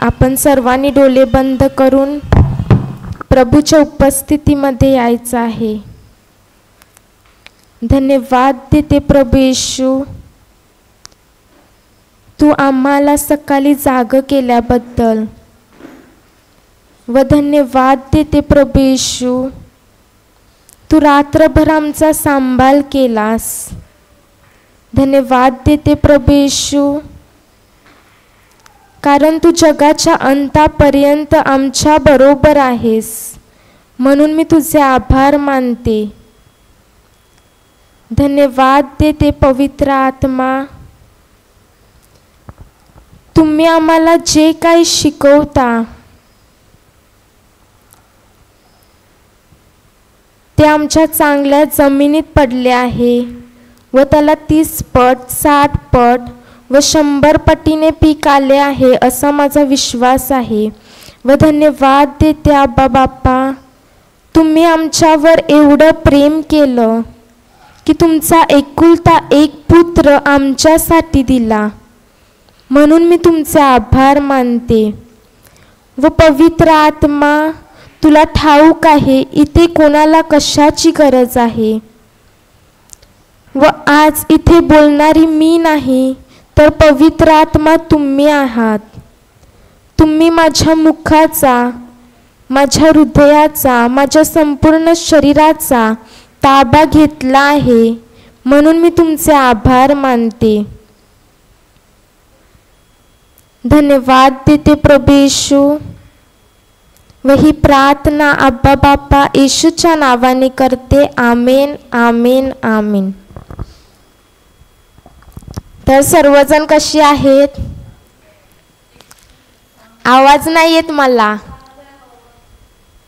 आपण सर्वांनी डोळे बंद करून प्रभूच्या उपस्थितीमध्ये यायचं आहे. धन्यवाद देते प्रभू येशू, तू आम्हाला सकाळी जाग केल्याबद्दल. व धन्यवाद देते प्रभू येशू, तू रात्रभर आमचा सांभाळ केलास. धन्यवाद देते प्रभू येशू, कारण तू जगाच्या अंतापर्यंत आमच्या बरोबर आहेस, म्हणून मी तुझे आभार मानते. धन्यवाद देते पवित्र आत्मा, तुम्ही आम्हाला जे काही शिकवता ते आमच्या चांगल्या जमिनीत पडले आहे व त्याला 30 पट, 60 पट व 100 पटीने पीक आले आहे असा माझा विश्वास आहे. व धन्यवाद देते आबा बाप्पा, तुम्ही आमच्यावर एवढं प्रेम केलं की तुमचा एकुलता एक पुत्र आमच्यासाठी दिला, म्हणून मी तुमचे आभार मानते. व पवित्र आत्मा, तुला ठाऊक आहे इथे कोणाला कशाची गरज आहे. व आज इथे बोलणारी मी नाही तर पवित्र आत्मा तुम्ही आहात. तुम्ही माझ्या मुखाचा, माझ्या हृदयाचा, माझ्या संपूर्ण शरीराचा ताबा घेतला आहे, म्हणून मी तुमचे आभार मानते. धन्यवाद देते प्रभू येशू, व ही प्रार्थना आब्बा बाप्पा येशूच्या नावाने करते. आमेन, आमेन, आमेन. तर सर्वजण कशी आहेत? आवाज नाही येत मला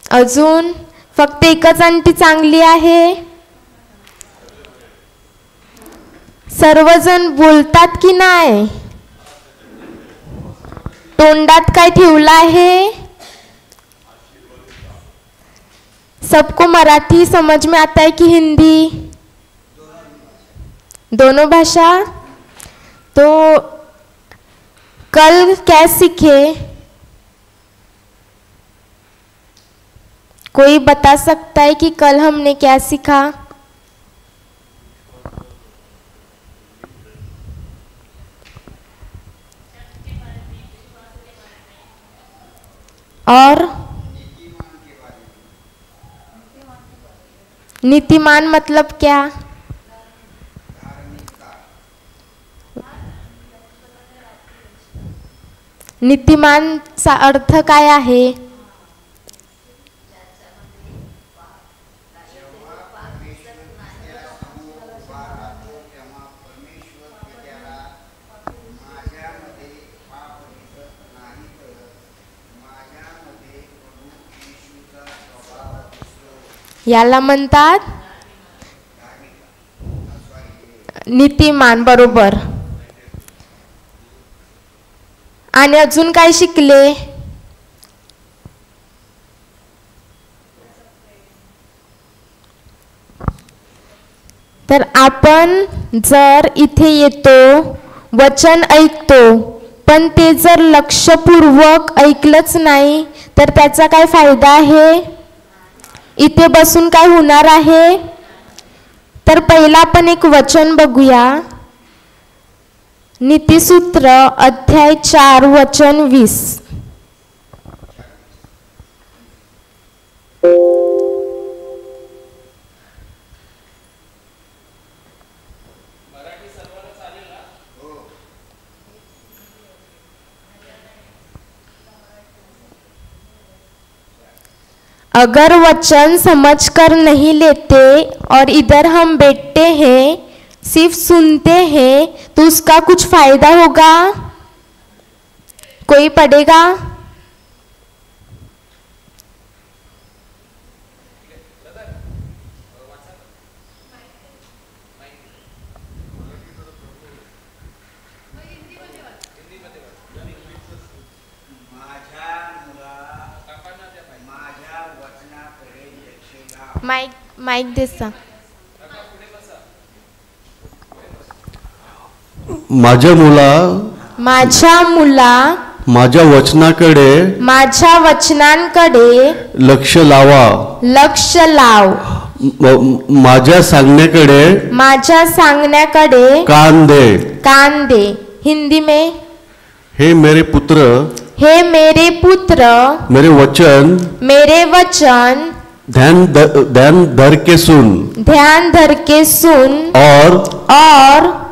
अजून. फक्त एकच आंटी चांगली आहे. सर्वजण बोलतात की नाही? तोंडात काय ठेवलं आहे? सबको मराठी समझ में आता है कि हिंदी? दोनों भाषा. तो कल क्या सीखे? कोई बता सकता है कि कल हमने क्या सीखा? और नीतिमान मतलब क्या? नीतिमानचा अर्थ काय आहे? याला म्हणतात नीतिमान. बरोबर. आणि अजून काय शिकले? तर आपण जर इथे येतो, वचन ऐकतो, पण ते जर लक्षपूर्वक ऐकलंच नाही तर त्याचा काय फायदा आहे? इथे बसून काय होणार आहे? तर पहिला आपण एक वचन बघूया. नीतिसूत्र अध्याय 4 वचन 20. अगर वचन समझकर नहीं लेते और इधर हम बैठते हैं, सिर्फ सुनते हैं, तो उसका कुछ फायदा होगा? कोई पढ़ेगा? माइक माइक देसा. माझ्या मुला, माझ्या मुला, माझ्या वचनांकडे लक्ष लावा. लक्ष लाव. माझ्या सांगण्याकडे कान दे. हिंदी में, हे मेरे पुत्र, मेरे वचन ध्यान धर के सुन और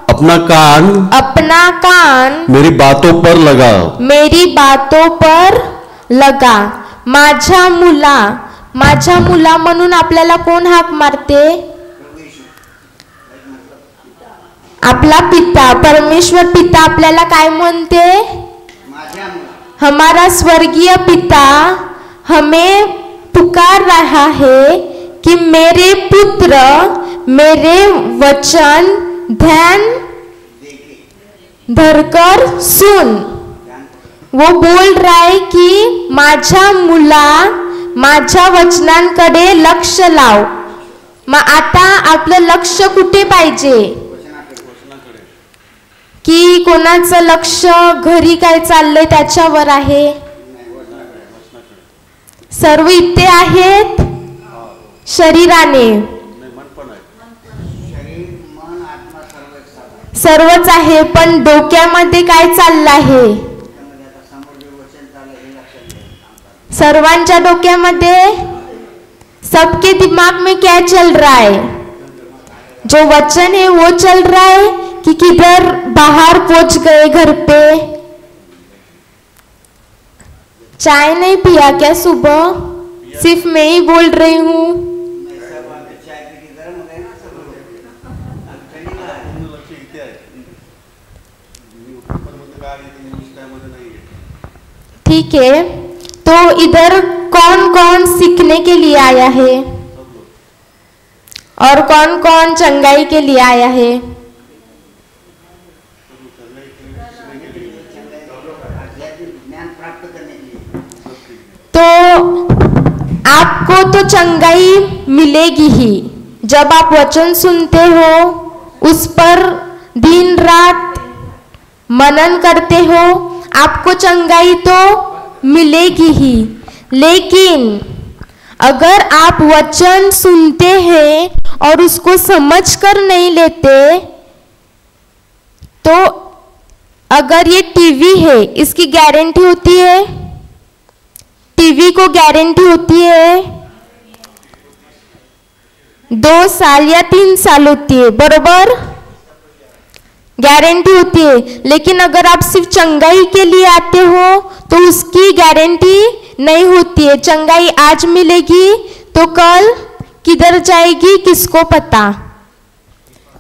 अपना कान मेरी बातों पर लगा. माझ्या मुला म्हणून आपल्याला कोण हाक मारते? आपला पिता, परमेश्वर पिता आपल्याला काय म्हणते? हमारा स्वर्गीय पिता हमें पुकार रहा है कि मेरे पुत्र मेरे वचन ध्यान धरकर सुन. वो बोल रहा है कि माझ्या मुला माझ्या वचनांकडे लक्ष लाव. मग आता आपलं लक्ष कुठे पाहिजे? की कोणाचं लक्ष घरी काय चाललंय त्याच्यावर आहे? सर्व इथे आहेत शरीराने, सर्वच आहे, पण डोक्यामध्ये काय चाललं आहे? सर्वांच्या डोक्यामध्ये सबके दिमाग में क्या चल रहा है? जो वचन है वो चल रहा है कि किधर बाहर पहुंच गए घर पे? चाय नहीं पिया क्या सुबह? सिर्फ मैं ही बोल रही हूँ. ठीक है, तो इधर कौन कौन सीखने के लिए आया है और कौन कौन चंगाई के लिए आया है? तो आपको तो चंगाई मिलेगी ही जब आप वचन सुनते हो, उस पर दिन रात मनन करते हो, आपको चंगाई तो मिलेगी ही. लेकिन अगर आप वचन सुनते हैं और उसको समझकर नहीं लेते, तो अगर ये टीवी है इसकी गारंटी होती है? टीवी को गारंटी होती है 2 साल या 3 साल होती है, बरोबर? गारंटी होती है. लेकिन अगर आप सिर्फ चंगाई के लिए आते हो तो उसकी गारंटी नहीं होती है. चंगाई आज मिलेगी तो कल किधर जाएगी किसको पता.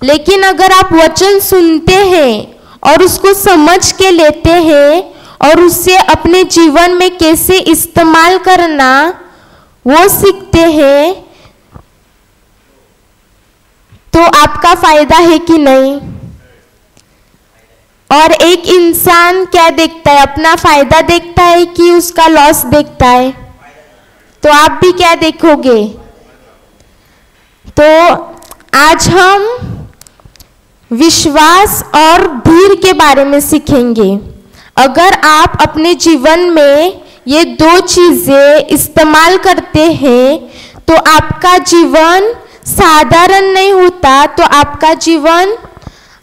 लेकिन अगर आप वचन सुनते हैं और उसको समझ के लेते हैं और उससे अपने जीवन में कैसे इस्तेमाल करना वो सीखते हैं, तो आपका फायदा है कि नहीं? और एक इंसान क्या देखता है? अपना फायदा देखता है कि उसका लॉस देखता है? तो आप भी क्या देखोगे? तो आज हम विश्वास और धीर के बारे में सीखेंगे. अगर आप अपने जीवन में ये 2 चीजें इस्तेमाल करते हैं तो आपका जीवन साधारण नहीं होता, तो आपका जीवन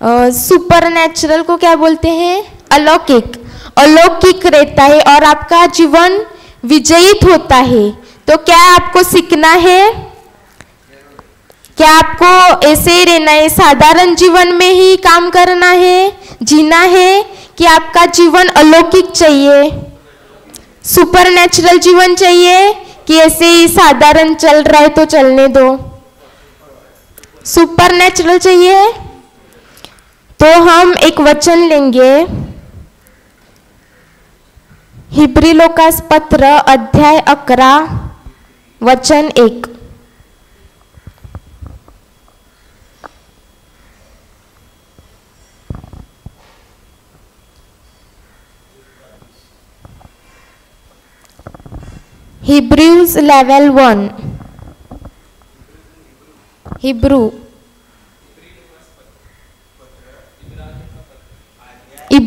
सुपर नेचुरल को क्या बोलते हैं? अलौकिक रहता है और आपका जीवन विजयित होता है. तो क्या आपको सीखना है? क्या आपको ऐसे ही रहना है, साधारण जीवन में ही काम करना है, जीना है, कि आपका जीवन अलौकिक चाहिए, सुपर नेचुरल जीवन चाहिए, कि ऐसे ही साधारण चल रहा है तो चलने दो? सुपर नेचुरल चाहिए. तो हम एक वचन लेंगे, हिब्री लोकास पत्र अध्याय 11 वचन 1. Hebrews level 1.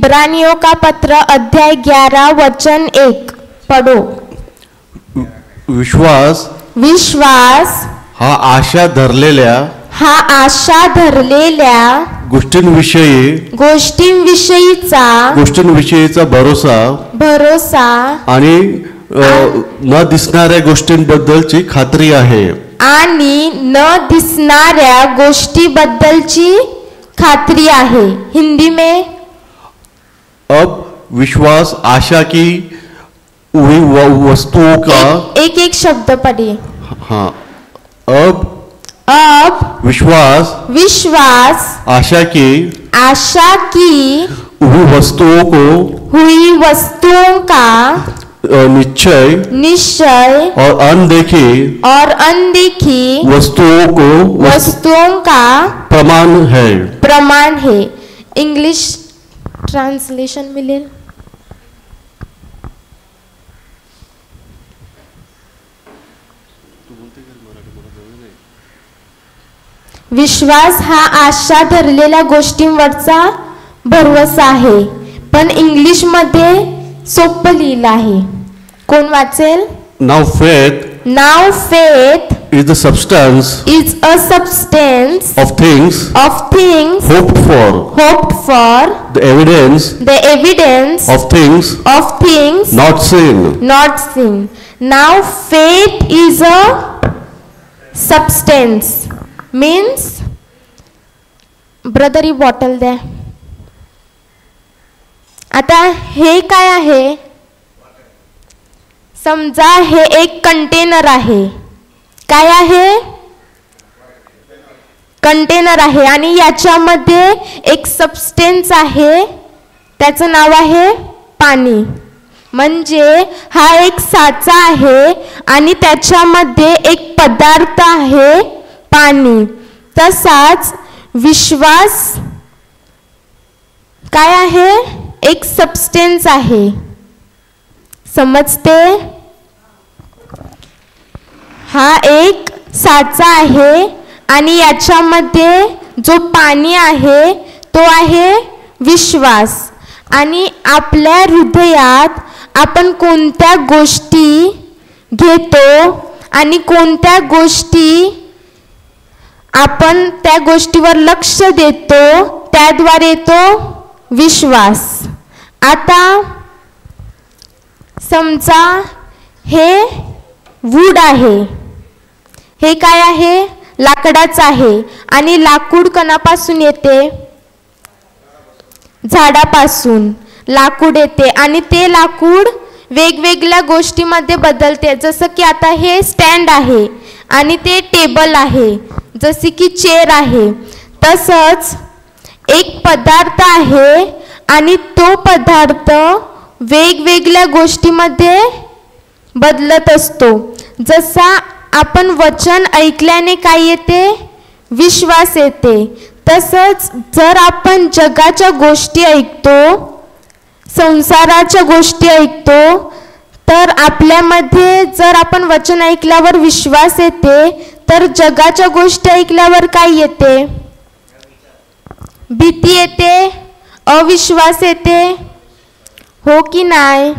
इब्रानियों का पत्र अध्याय 11 वचन 1 पढ़ो। विश्वास हा आशा धरलेल्या गोष्टींविषयीचा भरोसा आणि न दिसणाऱ्या गोष्टींबद्दलची खात्री आहे। हिंदी में अब विश्वास आशा की वस्तुओं का एक शब्द पढ़िए। हाँ, अब विश्वास आशा की हुई वस्तुओं का निश्चय और अनदेखी वस्तुओं का प्रमाण है। इंग्लिश ट्रांसलेशन मिलेल। विश्वास हा आशा धरलेल्या गोष्टींवरचा भरवसा आहे, पण इंग्लिश मध्ये सोपं लिहिलं आहे। कोण वाचेल? Now faith is a substance of things hoped for, the evidence of things not seen. Now faith is a substance means brother he bottle द्या। आता हे काय आहे? समजा हे एक कंटेनर आहे। काय आहे? कंटेनर आहे आणि याच्यामध्ये एक सबस्टेन्स आहे, त्याचं नाव आहे पाणी। म्हणजे हा एक साचा आहे आणि त्याच्यामध्ये एक पदार्थ आहे पाणी। तसाच विश्वास काय आहे? एक सबस्टेन्स आहे। समजते? हा एक साचा आहे आणि याच्यामध्ये जो पाणी आहे तो आहे विश्वास। आणि आपल्या हृदयात आपण कोणत्या गोष्टी घेतो आणि कोणत्या गोष्टी आपण त्या गोष्टीवर लक्ष देतो, त्याद्वारे तो विश्वास। आता समजा हे वूड आहे, हे काय आहे? लाकडाचं आहे आणि लाकूड कणापासून येते? झाडापासून लाकूड येते आणि ते लाकूड वेगवेगळ्या गोष्टीमध्ये बदलते। जसं की आता हे स्टँड आहे आणि ते टेबल आहे, जसे की चेअर आहे। तसंच एक पदार्थ आहे आणि तो पदार्थ वेगवेगळ्या गोष्टीमध्ये बदलत असतो। जसा आपण वचन ऐकल्याने काय येते? विश्वास येते। तसंच जर आपण जगाच्या गोष्टी ऐकतो, संसाराच्या गोष्टी ऐकतो, तर आपल्यामध्ये जर आपण वचन ऐकल्यावर विश्वास येते, तर जगाच्या गोष्टी ऐकल्यावर काय येते? भीती येते, अविश्वास येते, हो की नाही?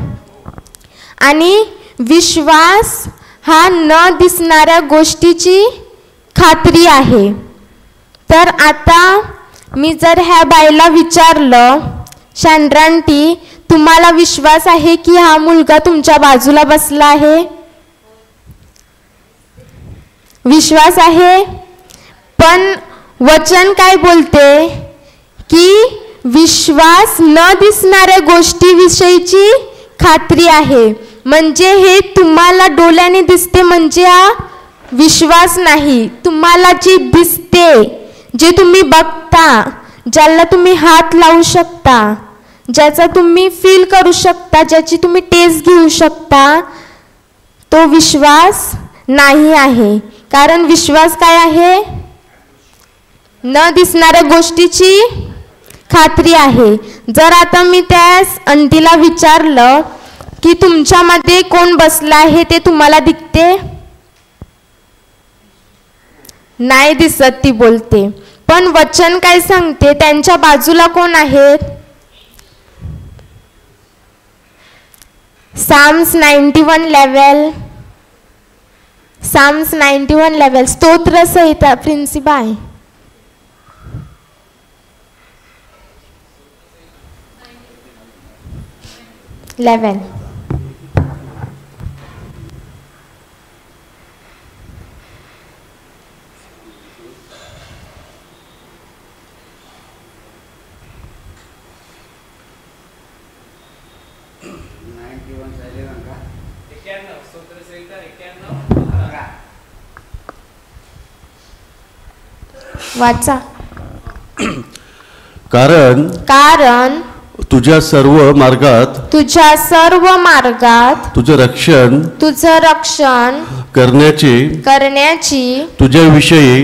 आणि विश्वास हा न दिसणाऱ्या गोष्टीची खात्री आहे। तर आता मी जर ह्या बाईला विचारलं, शांड्रांटी तुम्हाला विश्वास आहे की हा मुलगा तुमच्या बाजूला बसला आहे? विश्वास आहे। पण वचन काय बोलते की विश्वास न दिसणाऱ्या गोष्टीविषयीची खात्री आहे। म्हणजे हे तुम्हाला डोळ्याने दिसते म्हणजे हा विश्वास नाही। तुम्हाला जी दिसते, जे तुम्ही बघता, ज्याला तुम्ही हात लावू शकता, ज्याचा तुम्ही फील करू शकता, ज्याची तुम्ही टेस्ट घेऊ शकता, तो विश्वास नाही आहे। कारण विश्वास काय आहे? न दिसणाऱ्या गोष्टीची खात्री आहे। जर आता मी त्या अंटीला विचारलं की तुमच्यामध्ये कोण बसला आहे ते तुम्हाला दिसते? नाही दिसत, ती बोलते। पण वचन काय सांगते? त्यांच्या बाजूला कोण आहेत? Psalms 91:11. Psalms 91:11. स्तोत्र संहिता प्रिन्सिपाल 11. वाचा. कारण तुझ्या सर्व मार्गात तुझं रक्षण करण्याची तुझ्याविषयी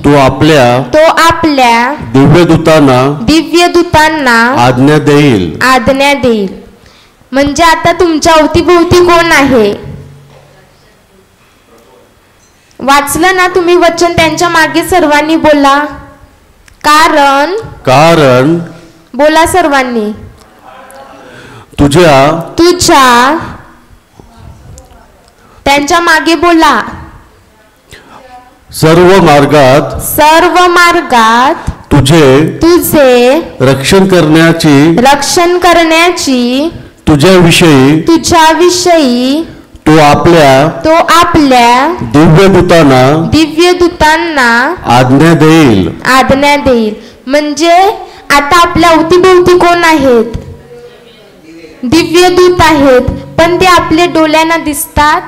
तो आपल्या दिव्यदूतांना आज्ञा देईल. म्हणजे आता तुमच्या अवतीभोवती कोण आहे? वाचलं ना तुम्ही वचन? त्यांच्या मागे सर्वांनी बोला कारण बोला सर्वांनी. तुझ्या त्यांच्या मागे बोला. सर्व मार्गात तुझे रक्षण करण्याची तुझ्याविषयी तो आपल्या दिव्यदूतांना आज्ञा देईल. म्हणजे आता आपल्या अवतीभोवती कोण आहेत? दिव्यदूत आहेत. पण ते आपल्या डोळ्यांना दिसतात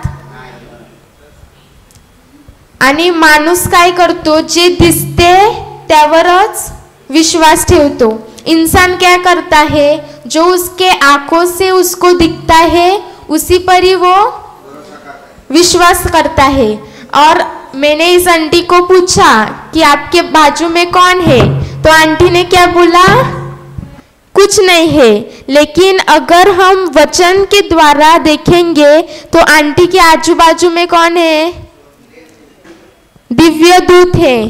आणि माणूस काय करतो? जे दिसते त्यावरच विश्वास ठेवतो. इंसान क्या करता है? जो उसके आंखों से उसको दिखता है उसी पर ही वो विश्वास करता है. और मैंने इस आंटी को पूछा कि आपके बाजू में कौन है? तो आंटी ने क्या बोला? कुछ नहीं है. लेकिन अगर हम वचन के द्वारा देखेंगे तो आंटी के आजू बाजू में कौन है? दिव्य दूत है.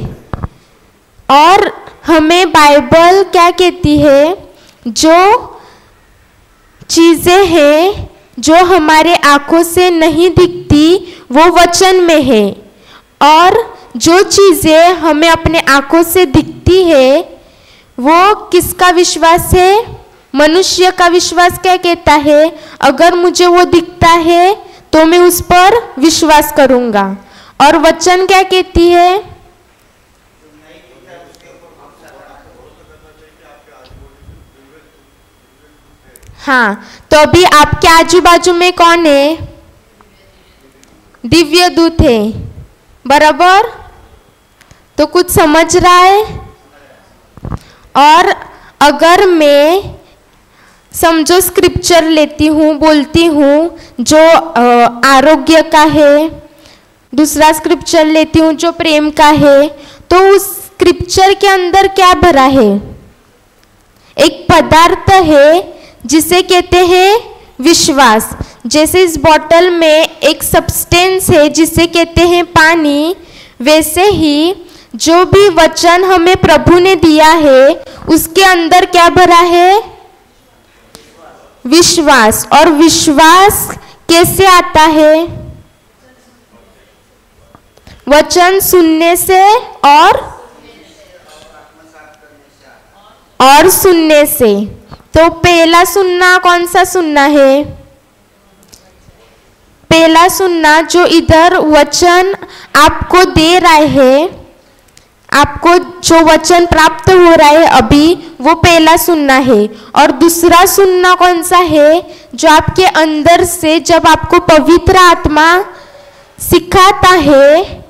और हमें बाइबल क्या कहती है? जो चीजें हैं जो हमारे आंखों से नहीं दिखती वो वचन में है, और जो चीजें हमें अपने आंखों से दिखती है वो किसका विश्वास है? मनुष्य का विश्वास क्या कहता है? अगर मुझे वो दिखता है तो मैं उस पर विश्वास करूंगा. और वचन क्या कहती है? हाँ, तो अभी आपके आजू बाजू में कौन है? दिव्य दूत है. बराबर? तो कुछ समझ रहा है? और अगर मैं समझो स्क्रिप्चर लेती हूँ, बोलती हूँ जो आरोग्य का है, दूसरा स्क्रिप्चर लेती हूँ जो प्रेम का है, तो उस स्क्रिप्चर के अंदर क्या भरा है? एक पदार्थ है जिसे कहते हैं विश्वास. जैसे इस बॉटल में एक सब्सटेंस है जिसे कहते हैं पानी, वैसे ही जो भी वचन हमें प्रभु ने दिया है उसके अंदर क्या भरा है? विश्वास. और विश्वास कैसे आता है? वचन सुनने से और सुनने से. तो पहला सुनना कौन सा सुनना है? पहला सुनना जो इधर वचन आपको दे रहे हैं, आपको जो वचन प्राप्त हो रहा है अभी, वो पहला सुनना है. और दूसरा सुनना कौन सा है? जो आपके अंदर से जब आपको पवित्र आत्मा सिखाता है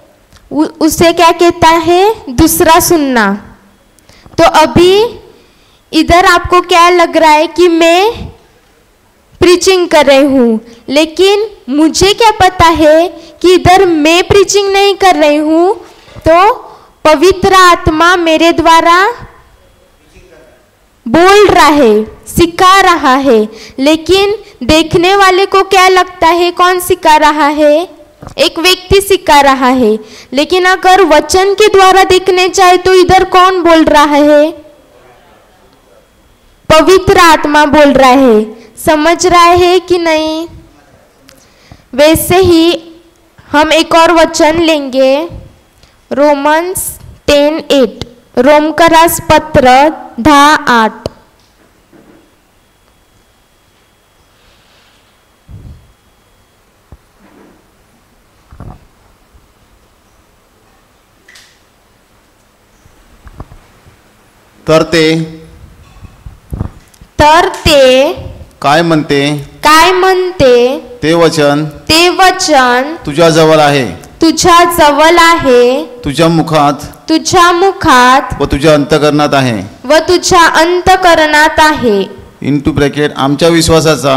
उसे क्या कहता है? दूसरा सुनना. तो अभी इधर आपको क्या लग रहा है कि मैं प्रीचिंग कर रही हूँ, लेकिन मुझे क्या पता है कि इधर मैं प्रीचिंग नहीं कर रही हूँ, तो पवित्र आत्मा मेरे द्वारा बोल रहा है, सिखा रहा है. लेकिन देखने वाले को क्या लगता है? कौन सिखा रहा है? एक व्यक्ति सिखा रहा है. लेकिन अगर वचन के द्वारा देखने जाए तो इधर कौन बोल रहा है? पवित्र आत्मा बोल रहा है. समझ रहा है कि नहीं? वैसे ही हम एक और वचन लेंगे, रोमन्स 10:8, रोमकरास पत्र 10:8। तर ते काय म्हणते ते वचन तुझ्या जवळ आहे, तुझ्या मुखात व तुझ्या अंतःकरणात आहे। इंटू ब्रॅकेट आमच्या विश्वासाचा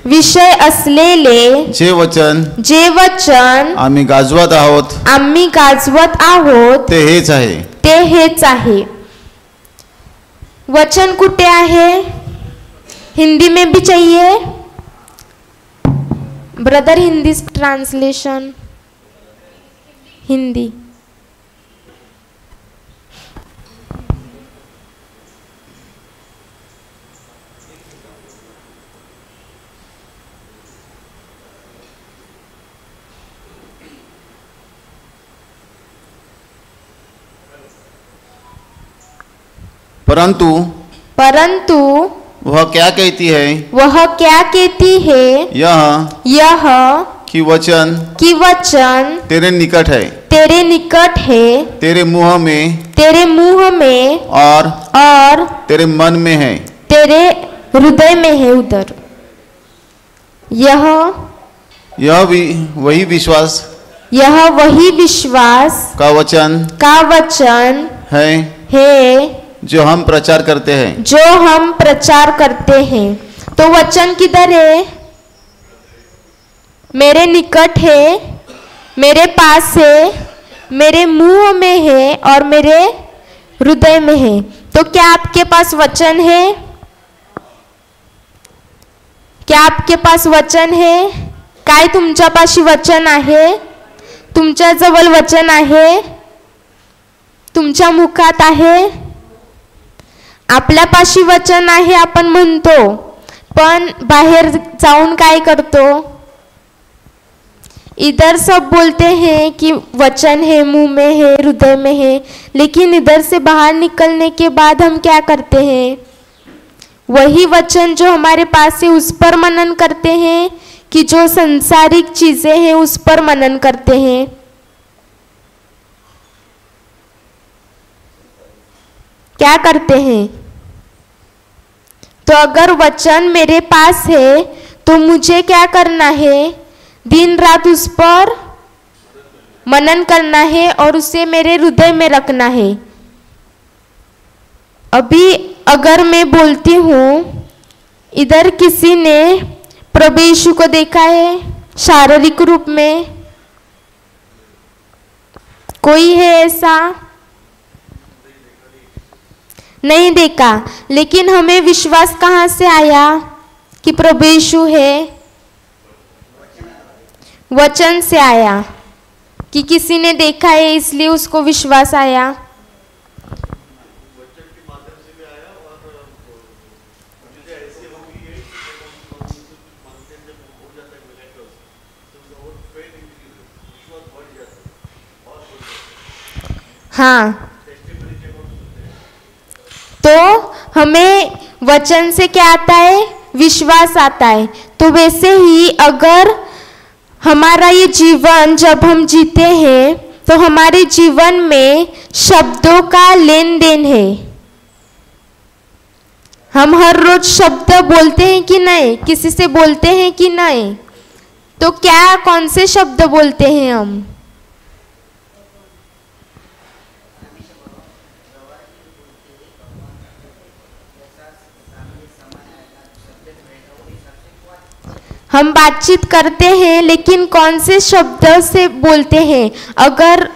विषय असलेले जे वचन आम्ही गाजवत आहोत ते हेच आहे। वचन कुठे आहे? हिंदी में भी चाहिए ब्रदर, हिंदी ट्रांसलेशन हिंदी। परंतु वह क्या कहती है यह कि वचन तेरे निकट है, तेरे मुंह में और तेरे मन में है, तेरे हृदय में है। उधर यह भी वही विश्वास का वचन है जो हम प्रचार करते हैं। तो वचन किधर है? मेरे निकट है, मेरे पास है, मेरे मुंह में है और मेरे हृदय में है। तो क्या आपके पास वचन है? क्या आपके पास वचन है? काय तुमच्या पाशी वचन आहे? तुमच्या जवळ वचन आहे? तुमच्या मुखात आहे? आपल्यापाशी वचन आहे आपण म्हणतो, पण बाहेर जाऊन काय करतो? इधर सब बोलते हैं कि वचन है, मुंह में है, हृदय में है, लेकिन इधर से बाहर निकलने के बाद हम क्या करते हैं? वही वचन जो हमारे पास है उस पर मनन करते हैं कि जो संसारिक चीजें हैं उस पर मनन करते हैं? क्या करते हैं? तो अगर वचन मेरे पास है तो मुझे क्या करना है? दिन रात उस पर मनन करना है और उसे मेरे हृदय में रखना है। अभी अगर मैं बोलती हूँ, इधर किसी ने प्रभु यीशु को देखा है शारीरिक रूप में? कोई है ऐसा? नहीं देखा, लेकिन हमें विश्वास कहाँ से आया कि प्रभु यीशु है? वचन से आया कि किसी ने देखा है इसलिए उसको विश्वास आया। हाँ, तो हमें वचन से क्या आता है? विश्वास आता है। तो वैसे ही अगर हमारा ये जीवन जब हम जीते हैं तो हमारे जीवन में शब्दों का लेन देन है। हम हर रोज शब्द बोलते हैं कि नहीं? किसी से बोलते हैं कि नहीं? तो क्या, कौन से शब्द बोलते हैं हम? हम बातचीत करते हैं, लेकिन कौन से शब्द से बोलते हैं? अगर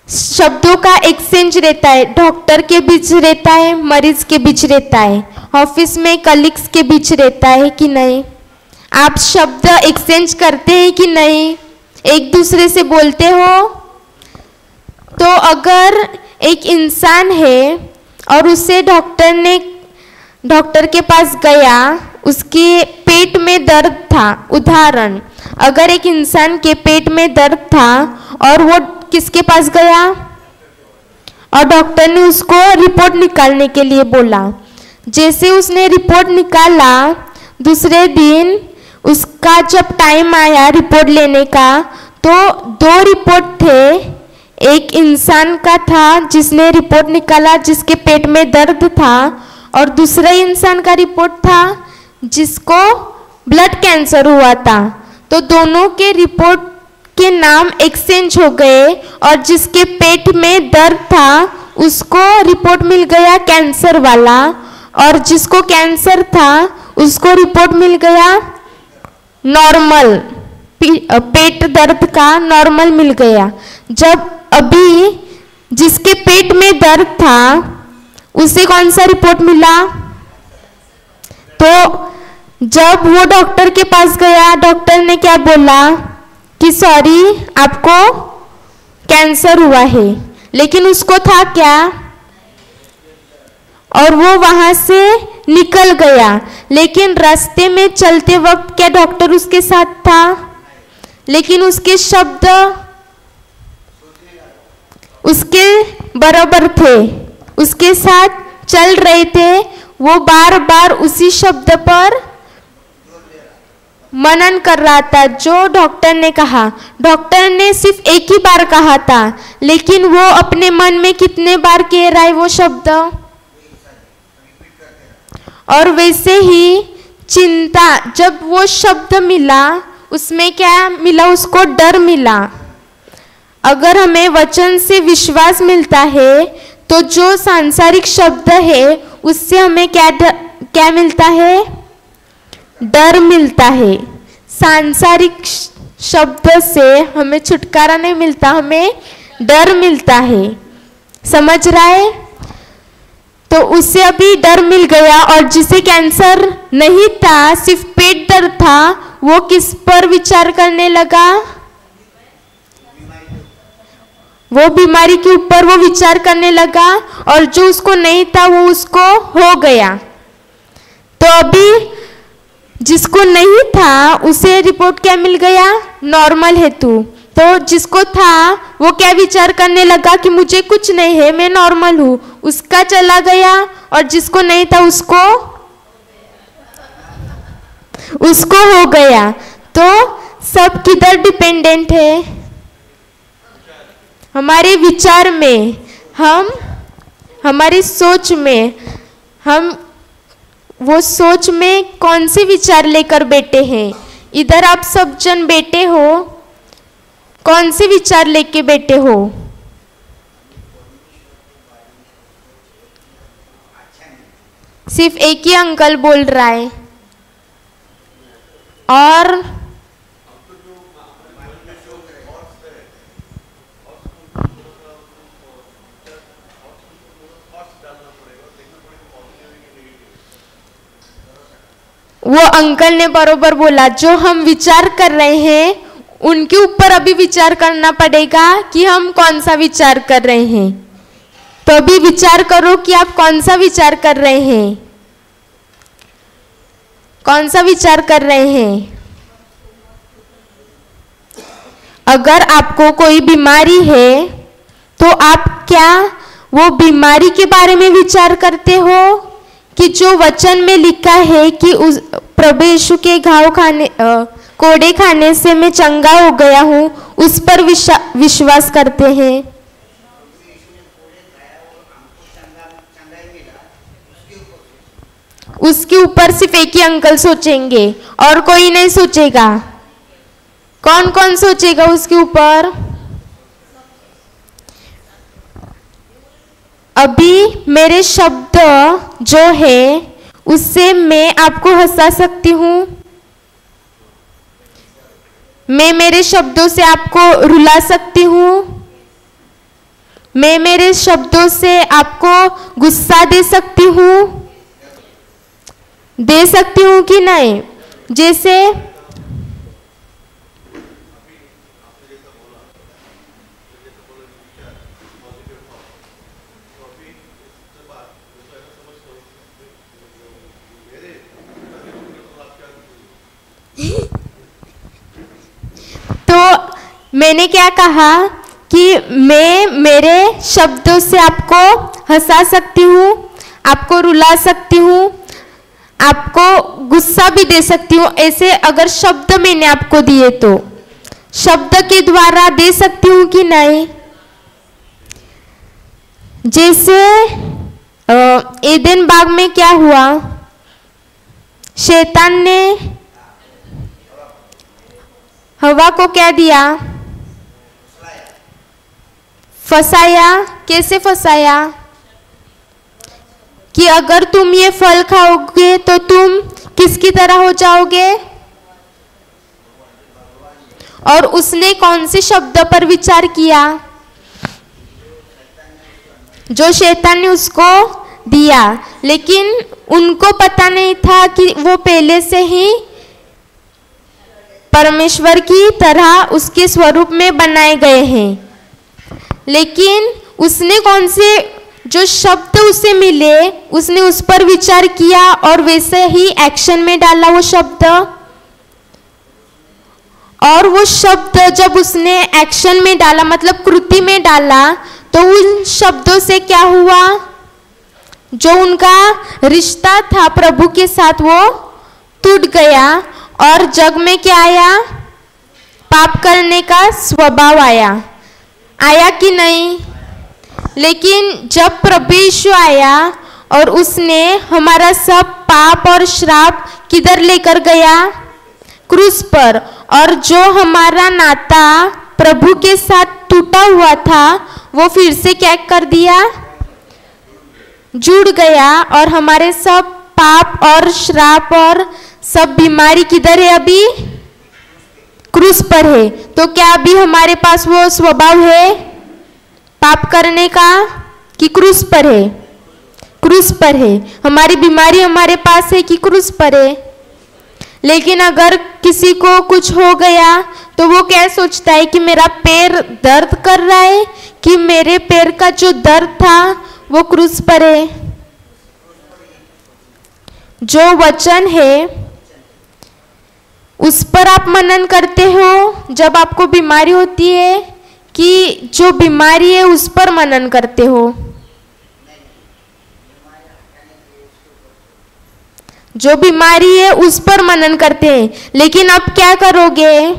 शब्दों का एक्सचेंज रहता है, डॉक्टर के बीच रहता है, मरीज के बीच रहता है, ऑफिस में कलीग्स के बीच रहता है कि नहीं? आप शब्द एक्सचेंज करते हैं कि नहीं? एक दूसरे से बोलते हो? तो अगर एक इंसान है और उसे डॉक्टर ने डॉक्टर के पास गया, उसके पेट में दर्द था। उदाहरण, अगर एक इंसान के पेट में दर्द था और वो किसके पास गया और डॉक्टर ने उसको रिपोर्ट निकालने के लिए बोला। जैसे उसने रिपोर्ट निकाला, दूसरे दिन उसका जब टाइम आया रिपोर्ट लेने का, तो 2 रिपोर्ट थे। एक इंसान का था जिसने रिपोर्ट निकाला जिसके पेट में दर्द था, और दूसरे इंसान का रिपोर्ट था जिसको ब्लड कैंसर हुआ था। तो दोनों के रिपोर्ट के नाम एक्सचेंज हो गए, और जिसके पेट में दर्द था उसको रिपोर्ट मिल गया कैंसर वाला, और जिसको कैंसर था उसको रिपोर्ट मिल गया नॉर्मल, पेट दर्द का नॉर्मल मिल गया। जब अभी जिसके पेट में दर्द था उसे कौन सा रिपोर्ट मिला? तो जब वो डॉक्टर के पास गया, डॉक्टर ने क्या बोला कि सॉरी आपको कैंसर हुआ है, लेकिन उसको था क्या, और वो वहां से निकल गया। लेकिन रास्ते में चलते वक्त क्या डॉक्टर उसके साथ था? लेकिन उसके शब्द उसके बराबर थे, उसके साथ चल रहे थे। वो बार बार उसी शब्द पर मनन कर रहा था जो डॉक्टर ने कहा। डॉक्टर ने सिर्फ एक ही बार कहा था, लेकिन वो अपने मन में कितने बार कह रहा है वो शब्द। और वैसे ही चिंता, जब वो शब्द मिला उसमें क्या मिला? उसको डर मिला। अगर हमें वचन से विश्वास मिलता है तो जो सांसारिक शब्द है उससे हमें क्या मिलता है? डर मिलता है। सांसारिक शब्द से हमें छुटकारा नहीं मिलता, हमें डर मिलता है। समझ रहा है? तो उससे अभी डर मिल गया, और जिसे कैंसर नहीं था, सिर्फ पेट दर्द था, वो किस पर विचार करने लगा? वो बीमारी के ऊपर वो विचार करने लगा, और जो उसको नहीं था वो उसको हो गया। तो अभी जिसको नहीं था उसे रिपोर्ट क्या मिल गया? नॉर्मल है तू। तो जिसको था वो क्या विचार करने लगा कि मुझे कुछ नहीं है, मैं नॉर्मल हूँ, उसका चला गया। और जिसको नहीं था उसको हो गया। तो सब किधर डिपेंडेंट है? हमारे विचार में, हमारी सोच में, हम वो सोच में कौन से विचार लेकर बैठे हैं। इधर आप सब जन बैठे हो, कौन से विचार लेके बैठे हो? सिर्फ एक ही अंकल बोल रहा है, और वो अंकल ने बरोबर बोला। जो हम विचार कर रहे हैं उनके ऊपर अभी विचार करना पड़ेगा कि हम कौन सा विचार कर रहे हैं। तो अभी विचार करो कि आप कौन सा विचार कर रहे हैं, कौन सा विचार कर रहे हैं। अगर आपको कोई बीमारी है तो आप क्या वो बीमारी के बारे में विचार करते हो कि जो वचन में लिखा है कि उस प्रभु यीशु के घाव कोड़े खाने से मैं चंगा हो गया हूँ, उस पर विश्वास करते हैं? उसके ऊपर सिर्फ एक ही अंकल सोचेंगे और कोई नहीं सोचेगा। कौन कौन सोचेगा उसके ऊपर? अभी मेरे शब्द जो है उससे मैं आपको हंसा सकती हूँ, मैं मेरे शब्दों से आपको रुला सकती हूँ, मैं मेरे शब्दों से आपको गुस्सा दे सकती हूँ कि नहीं? जैसे मैंने क्या कहा कि मैं मेरे शब्दों से आपको हंसा सकती हूँ, आपको रुला सकती हूँ, आपको गुस्सा भी दे सकती हूँ। ऐसे अगर शब्द मैंने आपको दिए तो शब्द के द्वारा दे सकती हूँ कि नहीं। जैसे एदेन बाग में क्या हुआ, शैतान ने हवा को क्या दिया, फंसाया। कैसे फंसाया कि अगर तुम ये फल खाओगे तो तुम किसकी तरह हो जाओगे। और उसने कौन से शब्द पर विचार किया, जो शैतान ने उसको दिया, लेकिन उनको पता नहीं था कि वो पहले से ही परमेश्वर की तरह उसके स्वरूप में बनाए गए हैं। लेकिन उसने कौन से जो शब्द उसे मिले उसने उस पर विचार किया और वैसे ही एक्शन में डाला वो शब्द। और वो शब्द जब उसने एक्शन में डाला मतलब कृति में डाला तो उन शब्दों से क्या हुआ, जो उनका रिश्ता था प्रभु के साथ वो टूट गया और जग में क्या आया, पाप करने का स्वभाव आया कि नहीं। लेकिन जब प्रभु यीशु आया और उसने हमारा सब पाप और श्राप किधर लेकर गया, क्रूस पर, और जो हमारा नाता प्रभु के साथ टूटा हुआ था वो फिर से क्या कर दिया, जुड़ गया। और हमारे सब पाप और श्राप और सब बीमारी किधर है, अभी क्रूस पर है। तो क्या अभी हमारे पास वो स्वभाव है पाप करने का कि क्रूस पर है, क्रूस पर है। हमारी बीमारी हमारे पास है कि क्रूस पर है। लेकिन अगर किसी को कुछ हो गया तो वो क्या सोचता है कि मेरा पैर दर्द कर रहा है कि मेरे पैर का जो दर्द था वो क्रूस पर है। जो वचन है उस पर आप मनन करते हो जब आपको बीमारी होती है कि जो बीमारी है उस पर मनन करते हो। जो बीमारी है उस पर मनन करते हैं। लेकिन अब क्या करोगे,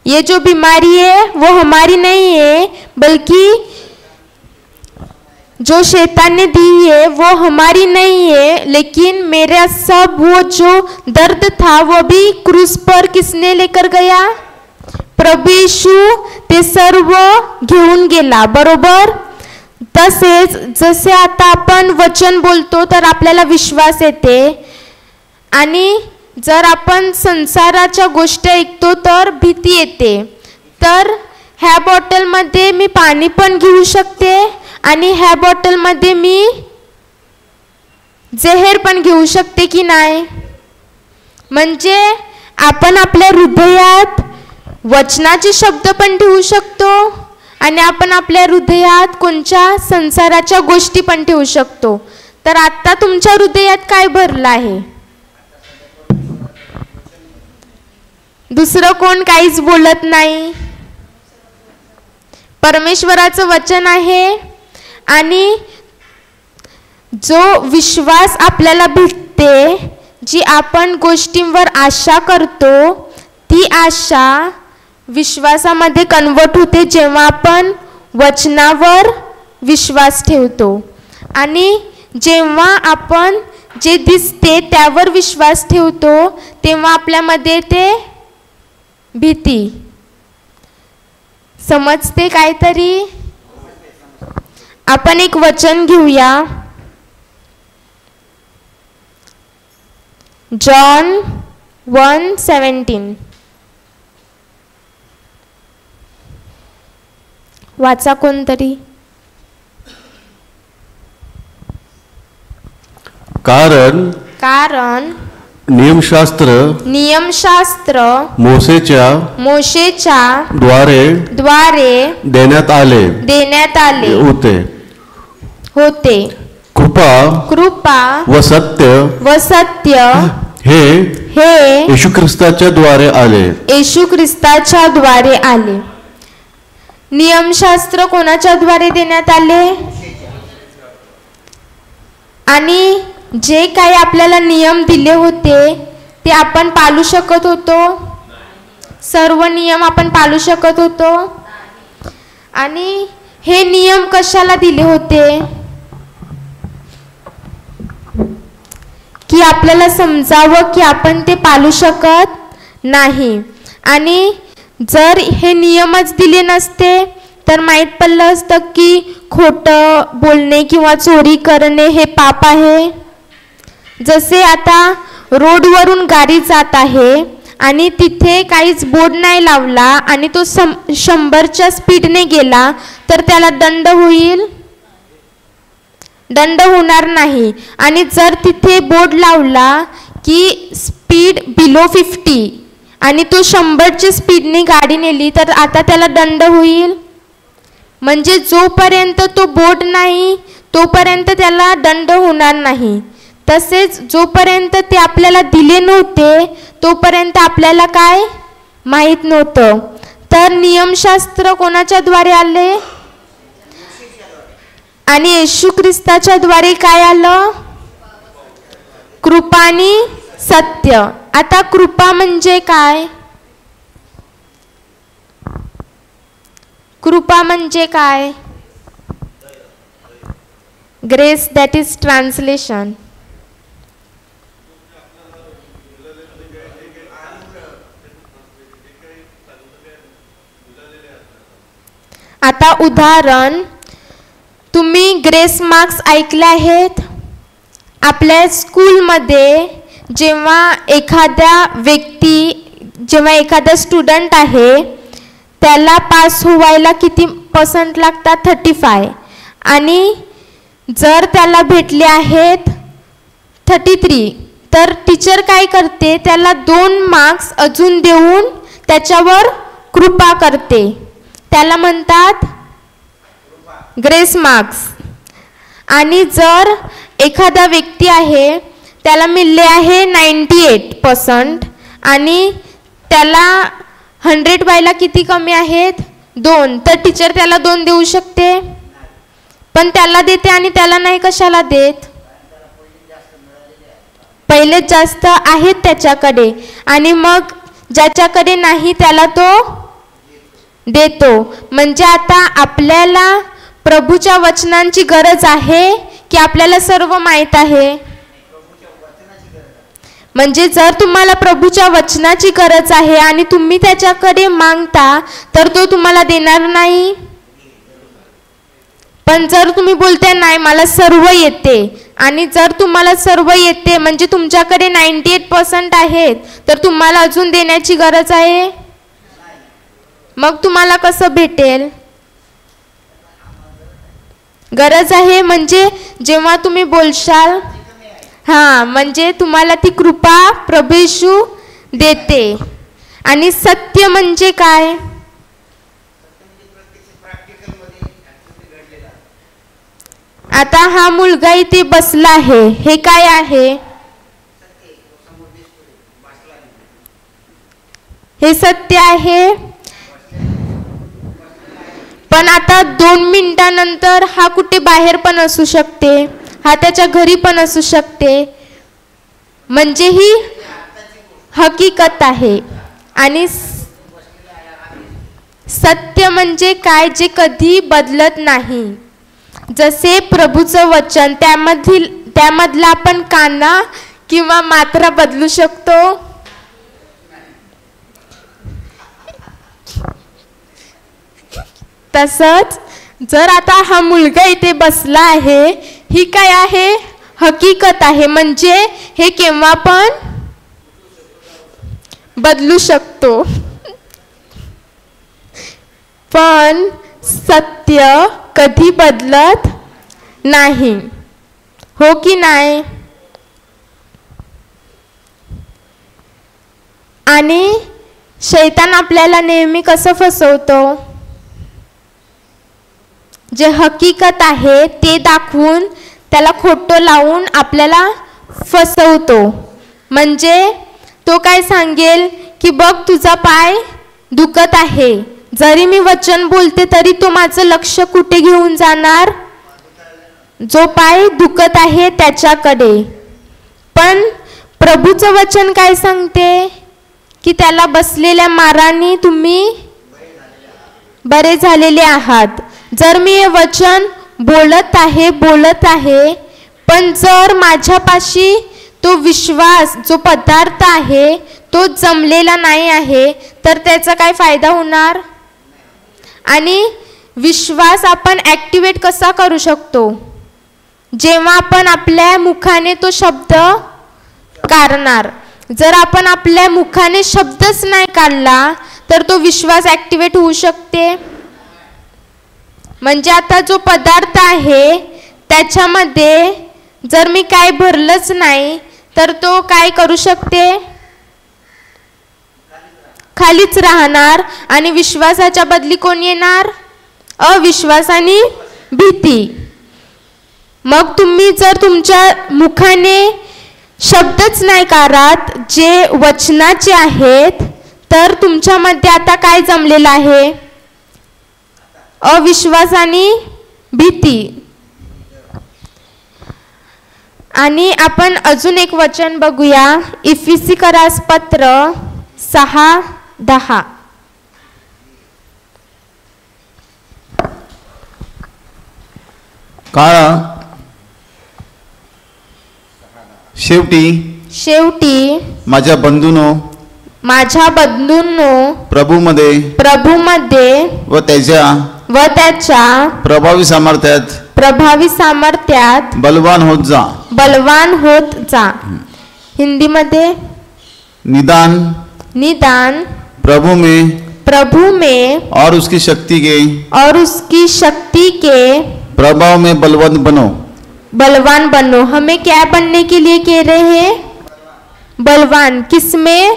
ये जो बीमारी है वो हमारी नहीं है बल्कि जो शैतान ने दी है वो हमारी नहीं है। लेकिन मेरा सब वो जो दर्द था वो भी क्रूस पर किसने लेकर गया, प्रभू येशू ते सर्व घेऊन गेला, बरोबर। तसेच जसे आता आपण वचन बोलतो तर आपल्याला विश्वास येते आणि जर आपण संसाराच्या गोष्टी ऐकतो तर भीती येते। तर ह्या बॉटलमध्ये मी पाणी पण घेऊ शकते आणि ह्या बॉटलमध्ये मी जहर पण घेऊ शकते की नाही। म्हणजे आपण आपल्या हृदयात वचनाचे शब्द पण ठेवू शकतो आणि आपण आपल्या हृदयात कोणत्या संसाराच्या गोष्टी पण ठेवू शकतो। तर आता तुमच्या हृदयात काय भरलं आहे, दुसरं कोण काहीच बोलत नाही, परमेश्वराचं वचन आहे। आणि जो विश्वास आपल्याला भेटते, जी आपण गोष्टींवर आशा करतो, ती आशा विश्वासामध्ये कन्वर्ट होते जेव्हा आपण वचनावर विश्वास ठेवतो। आणि जेव्हा आपण जे दिसते त्यावर विश्वास ठेवतो तेव्हा आपल्यामध्ये ते भीती समजते काहीतरी। आपण एक वचन घेऊया, जॉन 1:17 वाचा कोणतरी। कारण नियमशास्त्र मोशेच्या द्वारे देण्यात आले होते। कृपा व सत्य हे येशू ख्रिस्ताच्या द्वारे आले. येशू ख्रिस्ताच्या द्वारे आले. नियमशास्त्र कोणाच्या द्वारे देण्यात आले? आणि जे काही आपल्याला नियम दिले होते ते आपण पाळू शकत होतो? सर्व नियम आपण पाळू शकत होतो? आणि हे नियम कशाला दिले होते? की आपल्याला समजावं की आपण ते पाळू शकत नाही. आणि जर हे नियमच दिले नसते तर माहीत पडलं असतं की खोटं बोलणे किंवा चोरी करणे हे पाप आहे. जसे आता रोडवरून गाडी जात आहे आणि तिथे काहीच बोर्ड नाही लावला आणि तो 100च्या स्पीडने गेला तर त्याला दंड होईल? दंड होणार नाही. आणि जर तिथे बोर्ड लावला की स्पीड बिलो 50 आणि तो 100च्या स्पीडने गाडी नेली तर आता त्याला दंड होईल? म्हणजे जोपर्यंत तो बोर्ड नाही तोपर्यंत त्याला दंड होणार नाही. तसेच जोपर्यंत ते आपल्याला दिले नव्हते तोपर्यंत आपल्याला काय माहीत नव्हतं. तर नियमशास्त्र कोणाच्या द्वारे आले? आणि येशू ख्रिस्ताच्या द्वारे काय आलं? कृपा आणि सत्य. आता कृपा म्हणजे काय? कृपा म्हणजे काय? Grace, that is translation. आता उदाहरण, तुम्ही ग्रेस मार्क्स ऐकले आहेत? आपल्या स्कूलमध्ये जेव्हा एखादा स्टुडंट आहे त्याला पास व्हायला किती % लागतात? 35. आणि जर त्याला भेटले आहेत 33 तर टीचर काय करते? त्याला 2 मार्क्स अजून देऊन त्याच्यावर कृपा करते. त्याला म्हणतात ग्रेस मार्क्स. आणि जर एखादा व्यक्ती आहे त्याला मिळले आहे 98% आणि त्याला 100 व्हायला किती कमी आहेत? 2. तर टीचर त्याला 2 देऊ शकते? पण त्याला देते आणि त्याला नाही. कशाला देत? पहिले जास्त आहेत त्याच्याकडे आणि मग ज्याच्याकडे नाही त्याला तो देतो. म्हणजे आता आपल्याला प्रभूच्या वचनांची गरज आहे की आपल्याला सर्व माहीत आहे? म्हणजे जर तुम्हाला प्रभूच्या वचनाची गरज आहे आणि तुम्ही त्याच्याकडे मागता तर तो तुम्हाला देणार नाही. पण जर तुम्ही बोलताय नाही मला सर्व येते आणि जर तुम्हाला सर्व येते म्हणजे तुमच्याकडे 98% आहेत तर तुम्हाला अजून देण्याची गरज आहे? मग तुम्हाला कसं भेटेल? गरज आहे म्हणजे जेव्हा तुम्ही बोलशाल म्हणजे तुम्हाला ती कृपा प्रभू येशू देते. आणि सत्य म्हणजे काय? आता हा मुलगा इथे बसला आहे, हे काय आहे? हे सत्य आहे. पण आता 2 मिनिटानंतर हा कुठे बाहेर पण असू शकते, हा त्याच्या घरी पण असू शकते. म्हणजे ही हकीकत आहे. आणि सत्य म्हणजे काय? जे कधी बदलत नाही. जसे प्रभूचं वचन, त्यामधला आपण काना किंवा मात्रा बदलू शकतो. तसंच जर आता हा मुलगा इथे बसला आहे, ही काय आहे? हकीकत आहे. म्हणजे हे केव्हा पण बदलू शकतो. पण सत्य कधी बदलत नाही. हो की नाही? आणि शैतान आपल्याला नेहमी कसं फसवतो? जे हकीकत आहे ते दाखवून त्याला खोटं लावून आपल्याला फसवतो. म्हणजे तो काय सांगेल की बघ तुझा पाय दुखत आहे, जरी मी वचन बोलते तरी तो माझं लक्ष कुठे घेऊन जाणार, जो पाय दुखत आहे त्याच्याकडे. पण प्रभूचं वचन काय सांगते की त्याला बसलेल्या माराने तुम्ही बरे झालेले आहात. जर मी हे वचन बोलत आहे पण जर माझ्यापाशी तो विश्वास जो पदार्थ आहे तो जमलेला नाही आहे तर त्याचा काय फायदा होणार. आणि विश्वास आपण ॲक्टिवेट कसा करू शकतो, जेव्हा आपण आपल्या मुखाने तो शब्द काढणार. जर आपण आपल्या मुखाने शब्दच नाही काढला तर तो विश्वास ॲक्टिवेट होऊ शकते. म्हणजे आता जो पदार्थ आहे त्याच्यामध्ये जर मी काय भरलंच नाही तर तो काय करू शकते, खालीच राहणार. आणि विश्वासाच्या बदली कोण येणार, अविश्वास आणि भीती. मग तुम्ही जर तुमच्या मुखाने शब्दच नाही काढत जे वचनाचे आहेत तर तुमच्यामध्ये आता काय जमलेलं आहे, अविश्वास आणि भीती. आणि आपण अजून एक वचन बघूया, इफिसीकरास पत्र 6:10. शेवटी माझ्या बंधूंनो प्रभूमध्ये व त्याच्या प्रभावी सामर्थ्यात बलवान होत जा. हिंदीमध्ये निदान प्रभु में और उसकी शक्ति के प्रभाव में बलवान बनो. हमें क्या बनने के लिए कह रहे हैं, बलवान. किसमें,